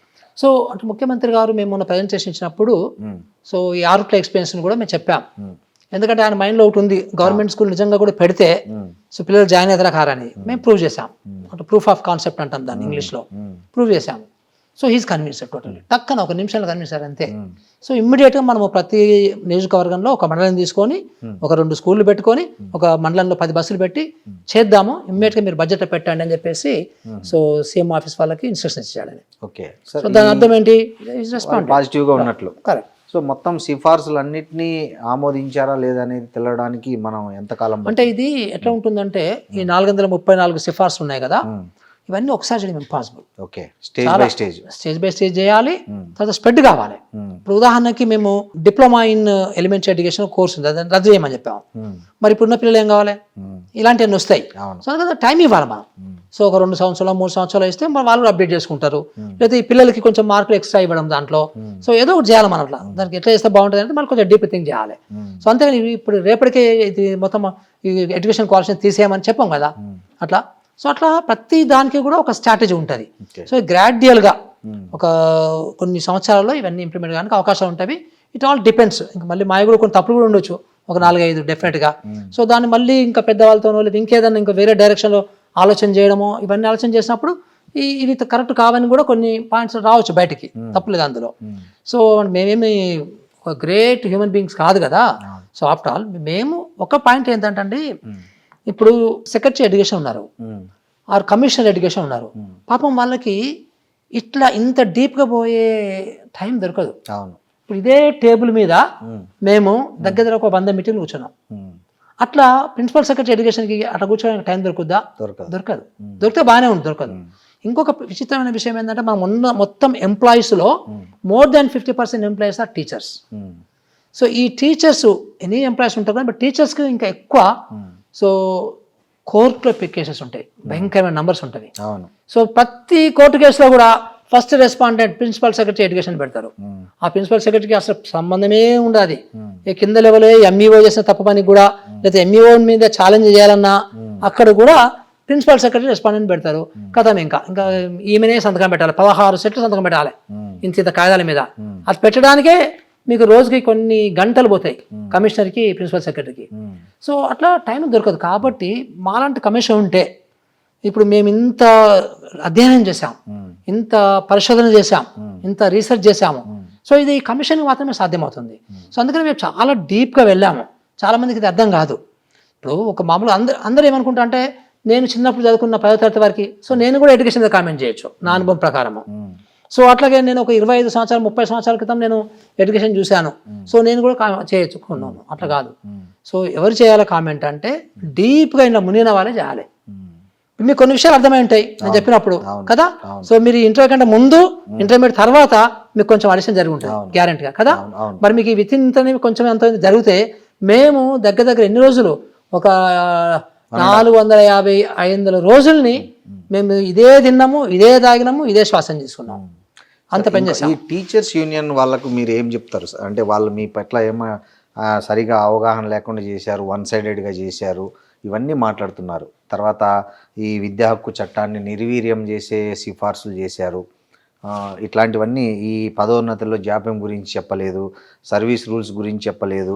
సో అంటే ముఖ్యమంత్రి గారు మేము మొన్న ప్రజెంటేషన్ ఇచ్చినప్పుడు సో ఈ 6 ఎక్స్పీరియన్స్ కూడా మేము చెప్పాం. ఎందుకంటే ఆయన మైండ్లో ఒకటి ఉంది, గవర్నమెంట్ స్కూల్ నిజంగా కూడా పెడితే సో పిల్లలు జాయిన్ అవుతారా కారని మేము ప్రూవ్ చేసాం. అంటే ప్రూఫ్ ఆఫ్ కాన్సెప్ట్ అంటాం దాన్ని ఇంగ్లీష్లో, ప్రూవ్ చేసాము. సో హీస్ కన్విన్స్డ్ టోటల్లీ, టక్కన ఒక నిమిషంలో కన్విన్సారు అంతే. సో ఇమ్మీడియట్గా మనము ప్రతి నియోజకవర్గంలో ఒక మండలం తీసుకొని ఒక 2 స్కూళ్ళు పెట్టుకొని ఒక మండలంలో 10 బస్సులు పెట్టి చేద్దాము, ఇమ్మీడియట్గా మీరు బడ్జెట్ పెట్టండి అని చెప్పేసి సో సీఎం ఆఫీస్ వాళ్ళకి ఇన్స్ట్రక్షన్ ఇచ్చాడని. ఓకే, సో దాని అర్థం ఏంటి? పాజిటివ్గా ఉన్నట్లు. కరెక్ట్. సో మొత్తం సిఫార్సులు అన్నింటినీ ఆమోదించారా లేదా అనేది తెలడానికి మనం ఎంతకాలం? అంటే ఇది ఎట్లా ఉంటుందంటే ఈ 434 సిఫార్సులు ఉన్నాయి కదా, ఇవన్నీ ఒకసారి చేయడం impossible. Okay, stage by stage చేయాలి, తర్వాత స్ప్రెడ్ కావాలి. ఇప్పుడు ఉదాహరణకి మేము diploma in elementary education course ఉంది, అదని రద్దు చేయమని చెప్పాము. మరి ఇప్పుడున్న పిల్లలు ఏం కావాలి? ఇలాంటివన్నీ వస్తాయి. సో అందుకని టైం ఇవ్వాలి మనం. సో ఒక 2 సంవత్సరాలు 3 సంవత్సరాలు ఇస్తే మరి వాళ్ళు అప్డేట్ చేసుకుంటారు, లేదా ఈ పిల్లలకి కొంచెం మార్కులు ఎక్స్ట్రా ఇవ్వడం దాంట్లో. సో ఏదో ఒకటి చేయాలి మనం అట్లా. దానికి ఎట్లా చేస్తే బాగుంటుంది అంటే మనం కొంచెం డీప్ థింక్ చేయాలి. సో అంతేగాని ఇప్పుడు రేపటికే ఇది మొత్తం ఎడ్యుకేషన్ క్వాలిఫికేషన్ తీసేయమని చెప్పాం కదా అట్లా. సో అట్లా ప్రతి దానికి కూడా ఒక స్ట్రాటజీ ఉంటుంది. సో గ్రాడ్యువల్గా ఒక కొన్ని సంవత్సరాల్లో ఇవన్నీ ఇంప్లిమెంట్ కావడానికి అవకాశాలు ఉంటాయి. It all depends. ఇంకా మళ్ళీ మాయ కూడా కొన్ని తప్పులు కూడా ఉండొచ్చు, ఒక 4-5 డెఫినెట్గా. సో దాన్ని మళ్ళీ ఇంకా పెద్దవాళ్ళతోనో లేదా ఇంకేదన్నా ఇంకా వేరే డైరెక్షన్లో ఆలోచన చేయడమో, ఇవన్నీ ఆలోచన చేసినప్పుడు ఇవి కరెక్ట్ కావని కూడా కొన్ని పాయింట్స్ రావచ్చు బయటికి, తప్పులేదు అందులో. సో మేమేమి ఒక గ్రేట్ హ్యూమన్ బీయింగ్స్ కాదు కదా. సో ఆఫ్టర్ ఆల్ మేము ఒక పాయింట్ ఏంటంటే, ఇప్పుడు సెక్రటరీ ఎడ్యుకేషన్ ఉన్నారు, ఆర్ కమిషనర్ ఎడ్యుకేషన్ ఉన్నారు, పాపం వాళ్ళకి ఇట్లా ఇంత డీప్గా పోయే టైం దొరకదు. ఇప్పుడు ఇదే టేబుల్ మీద మేము దగ్గర ఒక 100 మీటింగ్లు కూర్చున్నాం. అట్లా ప్రిన్సిపల్ సెక్రటరీ ఎడ్యుకేషన్కి అట్లా కూర్చోడానికి టైం దొరుకుద్దా? దొరకదు. దొరికితే బాగానే ఉంది, దొరకదు. ఇంకొక విచిత్రమైన విషయం ఏంటంటే, మనం మొత్తం ఎంప్లాయీస్లో more than 50% employees are teachers. So ఈ టీచర్స్ ఎన్ని ఎంప్లాయీస్ ఉంటారు కానీ, బట్ టీచర్స్కి ఇంకా ఎక్కువ. సో కోర్టులో కేసెస్ ఉంటాయి, భయంకరమైన నంబర్స్ ఉంటాయి. సో ప్రతి కోర్టు కేసులో కూడా first respondent principal secretary education పెడతారు. ఆ ప్రిన్సిపల్ సెక్రటరీకి అసలు సంబంధమే ఉండదు. ఈ కింద లెవెల్ ఎంఈఓ చేసిన తప్పు పనికి కూడా, లేదా ఎంఈఓ మీద ఛాలెంజ్ చేయాలన్నా అక్కడ కూడా ప్రిన్సిపల్ సెక్రటరీ రెస్పాండెంట్ పెడతారు. కథం ఇంకా ఈమెనే సంతకం పెట్టాలి, 16 సెట్లు సంతకం పెట్టాలి ఇంత కాగితాల మీద. అది పెట్టడానికే మీకు రోజుకి కొన్ని గంటలు పోతాయి కమిషనర్కి, ప్రిన్సిపల్ సెక్రటరీకి. సో అట్లా టైం దొరకదు. కాబట్టి మాలాంటి కమిషన్ ఉంటే, ఇప్పుడు మేము ఇంత అధ్యయనం చేసాం, ఇంత పరిశోధన చేసాం, ఇంత రీసెర్చ్ చేసాము. సో ఇది కమిషన్కి మాత్రమే సాధ్యమవుతుంది. సో అందుకని మేము చాలా డీప్గా వెళ్ళాము. చాలామందికి ఇది అర్థం కాదు. ఇప్పుడు ఒక మామూలుగా అందరూ ఏమనుకుంటా అంటే, నేను చిన్నప్పుడు చదువుకున్న 10వ తరగతి వరకు, సో నేను కూడా ఎడ్యుకేషన్ మీద కామెంట్ చేయొచ్చు నా అనుభవం ప్రకారము. సో అట్లాగే నేను ఒక 25 సంవత్సరాలు 30 సంవత్సరాల క్రితం నేను ఎడ్యుకేషన్ చూశాను, సో నేను కూడా చేయొచ్చు కొన్నాను. అట్లా కాదు. సో ఎవరు చేయాలి కామెంట్ అంటే, డీప్గా ఇలా మునిగిన వాళ్ళే చేయాలి. మీకు కొన్ని విషయాలు అర్థమై ఉంటాయి నేను చెప్పినప్పుడు కదా. సో మీరు ఇంటర్వ్యూ కంటే ముందు, ఇంటర్మీడియట్ తర్వాత మీకు కొంచెం అడిషన్ జరిగి ఉంటుంది గ్యారెంటీగా కదా. మరి మీకు విత్ ఇన్ కొంచెం ఎంత జరిగితే, మేము దగ్గర ఎన్ని రోజులు, ఒక 450-500 రోజుల్ని మేము ఇదే తిన్నాము, ఇదే తాగినాము, ఇదే శ్వాసం తీసుకున్నాము, అంత పని చేసాం. ఈ టీచర్స్ యూనియన్ వాళ్ళకు మీరు ఏం చెప్తారు? అంటే వాళ్ళు మీ పట్ల ఏమో సరిగా అవగాహన లేకుండా చేశారు, 1 సైడెడ్గా చేశారు, ఇవన్నీ మాట్లాడుతున్నారు. తర్వాత ఈ విద్యా హక్కు చట్టాన్ని నిర్వీర్యం చేసే సిఫార్సులు చేశారు. ఇట్లాంటివన్నీ ఈ పదోన్నతుల్లో జాప్యం గురించి చెప్పలేదు, సర్వీస్ రూల్స్ గురించి చెప్పలేదు.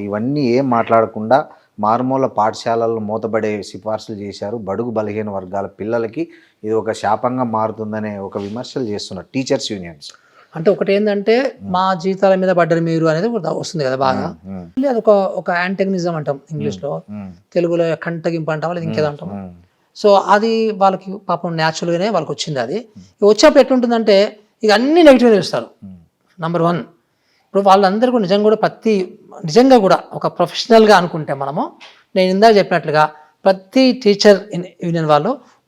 ఇవన్నీ ఏం మాట్లాడకుండా మారుమూల పాఠశాలల్లో మూతబడే సిఫార్సులు చేశారు. బడుగు బలహీన వర్గాల పిల్లలకి ఇది ఒక శాపంగా మారుతుందనే ఒక విమర్శలు చేస్తున్నారు టీచర్స్ యూనియన్స్. అంటే ఒకటి ఏంటంటే మా జీతాల మీద పడ్డారు మీరు అనేది వస్తుంది కదా బాగా. అది ఒక యాంటగనిజం అంటాం ఇంగ్లీష్లో, తెలుగులో కంటగింపు అంటాం, లేదా ఇంకేదో అంటాం. సో అది వాళ్ళకి పాపం న్యాచురల్గానే వాళ్ళకి వచ్చింది. అది వచ్చేప్పుడు ఎట్లుంటుందంటే ఇక అన్ని నెగిటివ్గా చూస్తారు. నంబర్ 1, ఇప్పుడు వాళ్ళందరూ కూడా నిజంగా కూడా ఒక ప్రొఫెషనల్గా అనుకుంటే మనము, నేను ఇందాక చెప్పినట్లుగా ప్రతి టీచర్ యూనియన్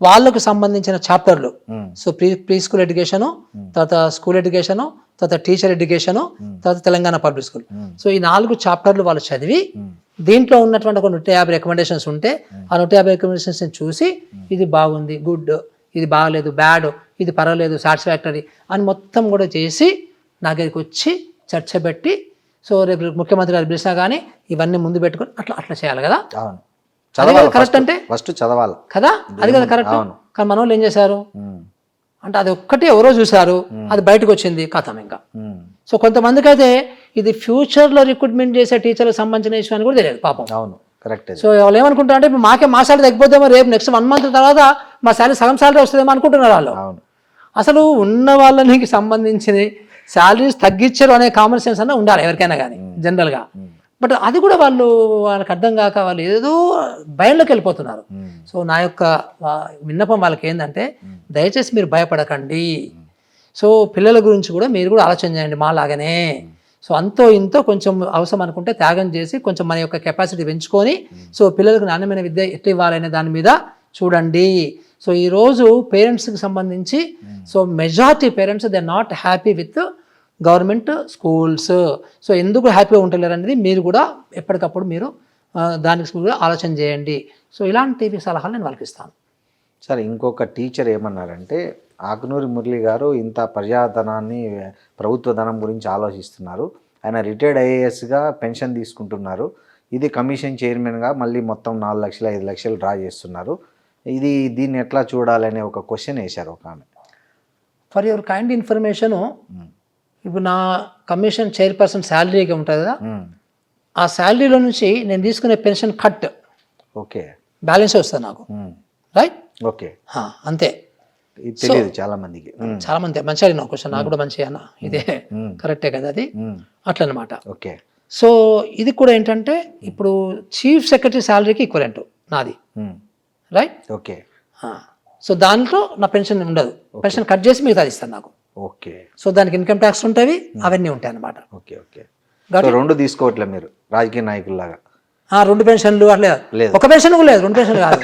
వాళ్ళకు సంబంధించిన చాప్టర్లు, సో ప్రీ స్కూల్ ఎడ్యుకేషను, తర్వాత స్కూల్ ఎడ్యుకేషను, తర్వాత టీచర్ ఎడ్యుకేషను, తర్వాత తెలంగాణ పబ్లిక్ స్కూల్, సో ఈ 4 చాప్టర్లు వాళ్ళు చదివి దీంట్లో ఉన్నటువంటి ఒక 150 రికమెండేషన్స్ ఉంటే ఆ 150 రికమెండేషన్స్ చూసి ఇది బాగుంది, గుడ్, ఇది బాగలేదు, బ్యాడ్, ఇది పర్వాలేదు, సాటిస్ఫాక్టరీ అని మొత్తం కూడా చేసి నా దగ్గరికి వచ్చి చర్చ పెట్టి, సో రేపు ముఖ్యమంత్రి గారు పిలిచినా కానీ ఇవన్నీ ముందు పెట్టుకొని అట్లా చేయాలి కదా. కరెక్ట్ అంటే ఫస్ట్ చదవాలి కదా, అది కదా కరెక్ట్. కానీ మన వాళ్ళు ఏం చేశారు అంటే అది ఒక్కటి ఎవరో చూశారు, అది బయటకు వచ్చింది, కథం ఇంకా. సో కొంతమందికి అయితే ఇది ఫ్యూచర్లో రిక్రూట్మెంట్ చేసే టీచర్లకు సంబంధించిన విషయం అని కూడా తెలియదు పాపం. అవును, కరెక్ట్. సో వాళ్ళు ఏమనుకుంటారు అంటే ఇప్పుడు మా శాలరీ తగ్గిపోతేమో రేపు నెక్స్ట్ 1 month తర్వాత మా శాలరీ సగం శాలరీ వస్తుందేమో అనుకుంటున్నారు వాళ్ళు. అసలు ఉన్న వాళ్ళకి సంబంధించిన శాలరీస్ తగ్గించారు అనే కామన్ సెన్స్ అన్న ఉండాలి ఎవరికైనా కానీ జనరల్గా. బట్ అది కూడా వాళ్ళకి అర్థం కాక వాళ్ళు ఏదో భయంలోకి వెళ్ళిపోతున్నారు. సో నా యొక్క విన్నపం వాళ్ళకి ఏంటంటే దయచేసి మీరు భయపడకండి. సో పిల్లల గురించి కూడా మీరు కూడా ఆలోచన చేయండి మాలాగానే. సో అంతో ఇంతో కొంచెం అవసరం అనుకుంటే త్యాగం చేసి కొంచెం మన యొక్క కెపాసిటీ పెంచుకొని సో పిల్లలకు నాణ్యమైన విద్య ఎట్లా ఇవ్వాలనే దాని మీద చూడండి. సో ఈరోజు పేరెంట్స్కి సంబంధించి so majority parents they are not happy with government schools. So ఎందుకు హ్యాపీగా ఉంటలేరు అనేది మీరు కూడా ఎప్పటికప్పుడు మీరు దానికి కూడా ఆలోచన చేయండి. సో ఇలాంటి సలహాలు నేను వాళ్ళకి ఇస్తాను. సరే, ఇంకొక టీచర్ ఏమన్నారంటే ఆకునూరి మురళి గారు ఇంత ప్రజాధనాన్ని, ప్రభుత్వ ధనం గురించి ఆలోచిస్తున్నారు. ఆయన రిటైర్డ్ ఐఏఎస్గా పెన్షన్ తీసుకుంటున్నారు. ఇది కమిషన్ చైర్మన్గా మళ్ళీ మొత్తం 4 లక్షలు 5 లక్షలు డ్రా చేస్తున్నారు. దీన్ని ఎట్లా చూడాలనే ఒక క్వశ్చన్ వేశారు ఒక ఆమె. ఫర్ యువర్ కైండ్ ఇన్ఫర్మేషను, ఇప్పుడు నా కమిషన్ చైర్పర్సన్ శాలరీగా ఉంటుంది కదా, ఆ శాలరీలో నుంచి నేను తీసుకునే పెన్షన్ కట్ ఓకే బ్యాలెన్స్ వస్తుంది నాకు, రైట్? ఓకే, అంతే. తెలియదు చాలా మందికి. చాలా మంది మంచిగా అడిగిన క్వశ్చన్, నాకు కూడా మంచిగా అన్న ఇదే కరెక్టే కదా అది, అట్లా అనమాట. ఓకే. సో ఇది కూడా ఏంటంటే ఇప్పుడు చీఫ్ సెక్రటరీ శాలరీకి ఈక్వలెంట్ నాది, రైట్? ఓకే. సో దాంట్లో నా పెన్షన్ ఉండదు, పెన్షన్ కట్ చేసి మిగతాది ఇస్తాను నాకు. ఓకే. సో దానికి ఇన్కమ్ ట్యాక్స్ ఉంటాయి, అవన్నీ ఉంటాయి అన్నమాట. ఓకే. ఓకే. 2 తీసుకోవట్లే మీరు రాజకీయ నాయకుల్లాగా? 2 పెన్షన్లు అట్లా ఒక పెన్షన్ కూడా లేదు, 2 పెన్షన్లు కాదు,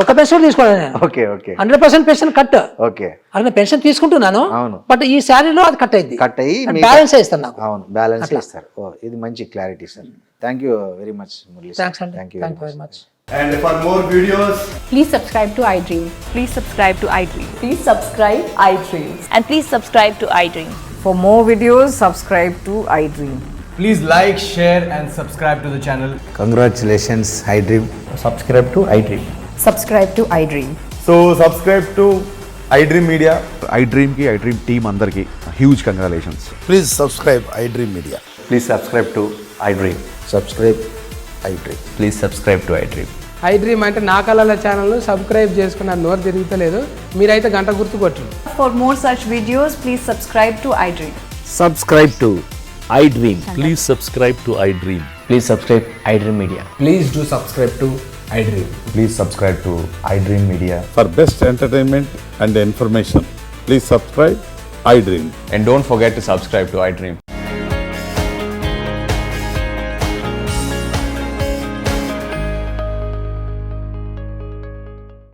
ఒక పెన్షన్ తీసుకోవాలి నేను. Okay. Okay. 100% pension cut. Okay. అదే పెన్షన్ తీసుకుంటున్నాను, బట్ ఈ శాలరీలో అది కట్ అయింది, కట్ అయ్యి బ్యాలెన్స్ ఇస్తాను నాకు. అవును, బ్యాలెన్స్ ఇస్తారు. ఇది మంచి clarity sir. Thank you very much Murali. Thanks అండి, thank you very much. And for more videos, please subscribe to iDream. Please subscribe to iDream. Please subscribe iDream. And please subscribe to iDream. For more videos, subscribe to iDream. please like, share and subscribe to the channel. Congratulations, iDream. Subscribe to iDream. Subscribe to iDream. So subscribe to iDream Media. iDream ki iDream team andarki huge congratulations. Please subscribe iDream Media. Please subscribe to iDream. Subscribe iDream. Please subscribe to iDream. iDream అంటే నా కళల channel subscribe చేసుకున్న నోరు తిరుగుతలేదు, మీరైతే గంట గుర్తు కొట్టండి. For more such videos, please subscribe to iDream. Subscribe to iDream. Please subscribe to iDream. Please subscribe iDream Media. Please do subscribe to iDream. Please subscribe to iDream Media. For best entertainment and information, please subscribe iDream. And don't forget to subscribe to iDream.